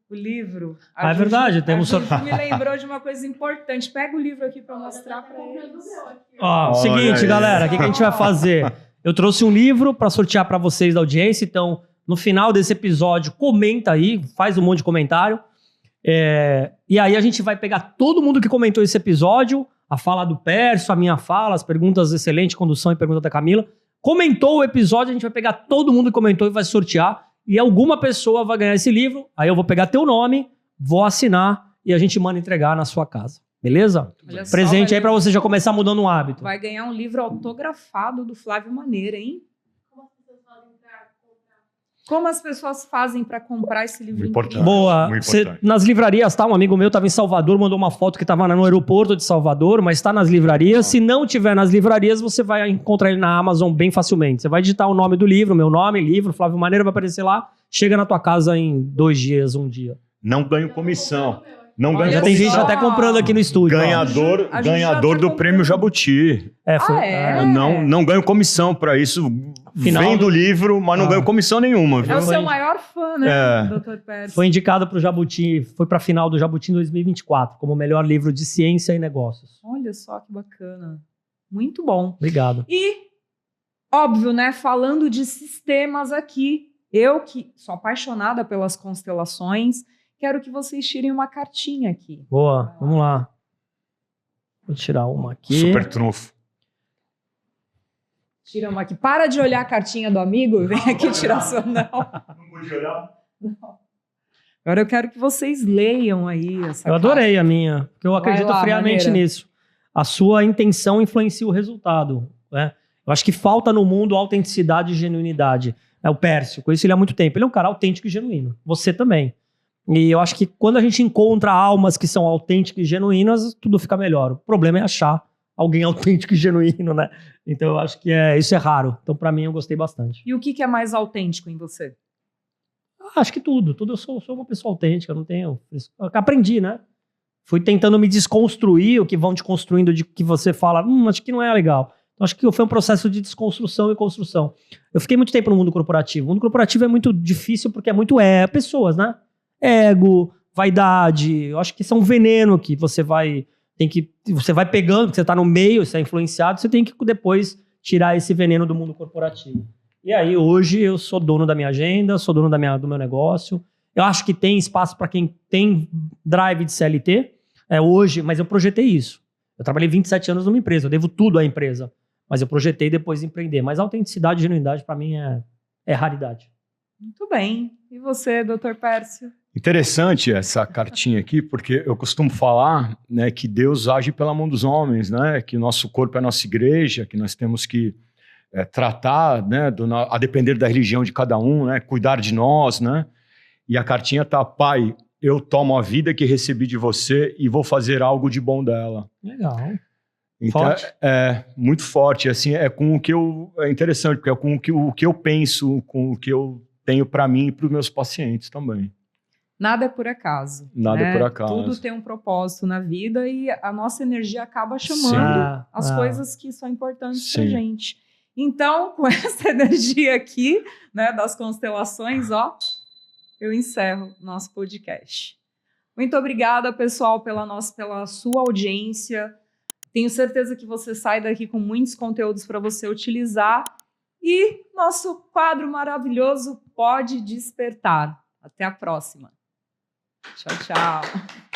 S1: O livro.
S2: É verdade, temos
S1: me lembrou de uma coisa importante. Pega o livro aqui para mostrar para eles.
S2: Seguinte, galera, o que a gente vai fazer? Eu trouxe um livro para sortear para vocês da audiência, então no final desse episódio comenta aí, faz um monte de comentário. E aí a gente vai pegar todo mundo que comentou esse episódio, a fala do Pércio, a minha fala, as perguntas excelentes, condução e pergunta da Camila. Comentou o episódio, a gente vai pegar todo mundo que comentou e vai sortear. E alguma pessoa vai ganhar esse livro, aí eu vou pegar teu nome, vou assinar e a gente manda entregar na sua casa. Beleza? Presente aí pra você já começar mudando um hábito.
S1: Vai ganhar um livro autografado do Flávio Maneira, hein? Como as pessoas fazem para comprar esse livro?
S3: Importante.
S2: Boa. Nas livrarias, tá? Um amigo meu estava em Salvador, mandou uma foto que estava no aeroporto de Salvador, mas está nas livrarias. Se não tiver nas livrarias, você vai encontrar ele na Amazon bem facilmente. Você vai digitar o nome do livro, meu nome, livro, Flávio Maneira, vai aparecer lá. Chega na tua casa em 2 dias, 1 dia.
S3: Não ganho comissão. Não ganho
S2: já
S3: comissão.
S2: tem gente até comprando aqui no estúdio.
S3: Ganhador do prêmio Jabuti. Não ganho comissão para isso. Vendo o livro, mas não ganho comissão nenhuma. Viu?
S1: É o seu maior fã, né, Dr. Pércio?
S2: Foi indicado para o Jabuti, foi para a final do Jabuti em 2024, como o melhor livro de ciência e negócios.
S1: Olha só que bacana. Muito bom.
S2: Obrigado.
S1: E, óbvio, né, falando de sistemas aqui, eu que sou apaixonada pelas constelações, quero que vocês tirem uma cartinha aqui.
S2: Boa, vamos lá. Vou tirar uma aqui.
S3: Super trunfo.
S1: Tira uma aqui. Para de olhar a cartinha do amigo e vem aqui tirar sua. Não.
S3: Não pode olhar?
S1: Não. Agora eu quero que vocês leiam aí essa
S2: Eu adorei a minha, porque eu acredito friamente nisso. A sua intenção influencia o resultado, né? Eu acho que falta no mundo autenticidade e genuinidade. O Pércio, conheço ele há muito tempo. Ele é um cara autêntico e genuíno. Você também. E eu acho que quando a gente encontra almas que são autênticas e genuínas, tudo fica melhor. O problema é achar alguém autêntico e genuíno, né? Então eu acho que isso é raro. Então pra mim eu gostei bastante.
S1: E o que é mais autêntico em você?
S2: Acho que tudo. Eu sou uma pessoa autêntica, eu não tenho... Eu aprendi, né? Fui tentando me desconstruir o que vão te construindo de que você fala, acho que não é legal. Então acho que foi um processo de desconstrução e construção. Eu fiquei muito tempo no mundo corporativo. O mundo corporativo é muito difícil porque é muito pessoas, né? Ego, vaidade. Eu acho que isso é um veneno que você vai pegando, porque você está no meio, você é influenciado, você tem que depois tirar esse veneno do mundo corporativo. E aí hoje eu sou dono da minha agenda, sou dono do meu negócio. Eu acho que tem espaço para quem tem drive de CLT hoje, mas eu projetei isso. Eu trabalhei 27 anos numa empresa, eu devo tudo à empresa, mas eu projetei depois de empreender. Mas autenticidade e genuinidade para mim é raridade.
S1: Muito bem. E você, Dr. Pércio?
S3: Interessante essa cartinha aqui, porque eu costumo falar, né, que Deus age pela mão dos homens, né, que o nosso corpo é a nossa igreja, que nós temos que tratar, né, a depender da religião de cada um, né, cuidar de nós, né, e a cartinha tá, Pai, eu tomo a vida que recebi de você e vou fazer algo de bom dela.
S2: Legal.
S3: Então,
S2: forte.
S3: É muito forte, assim, é interessante, porque é com o que eu penso, com o que eu tenho para mim e para os meus pacientes também.
S1: Nada é por acaso.
S3: Nada
S1: né?
S3: é por acaso.
S1: Tudo tem um propósito na vida e a nossa energia acaba chamando as coisas que são importantes pra gente. Então, com essa energia aqui, né, das constelações, ó, eu encerro nosso podcast. Muito obrigada, pessoal, pela sua audiência. Tenho certeza que você sai daqui com muitos conteúdos para você utilizar. E nosso quadro maravilhoso Pode Despertar. Até a próxima. Tchau, tchau.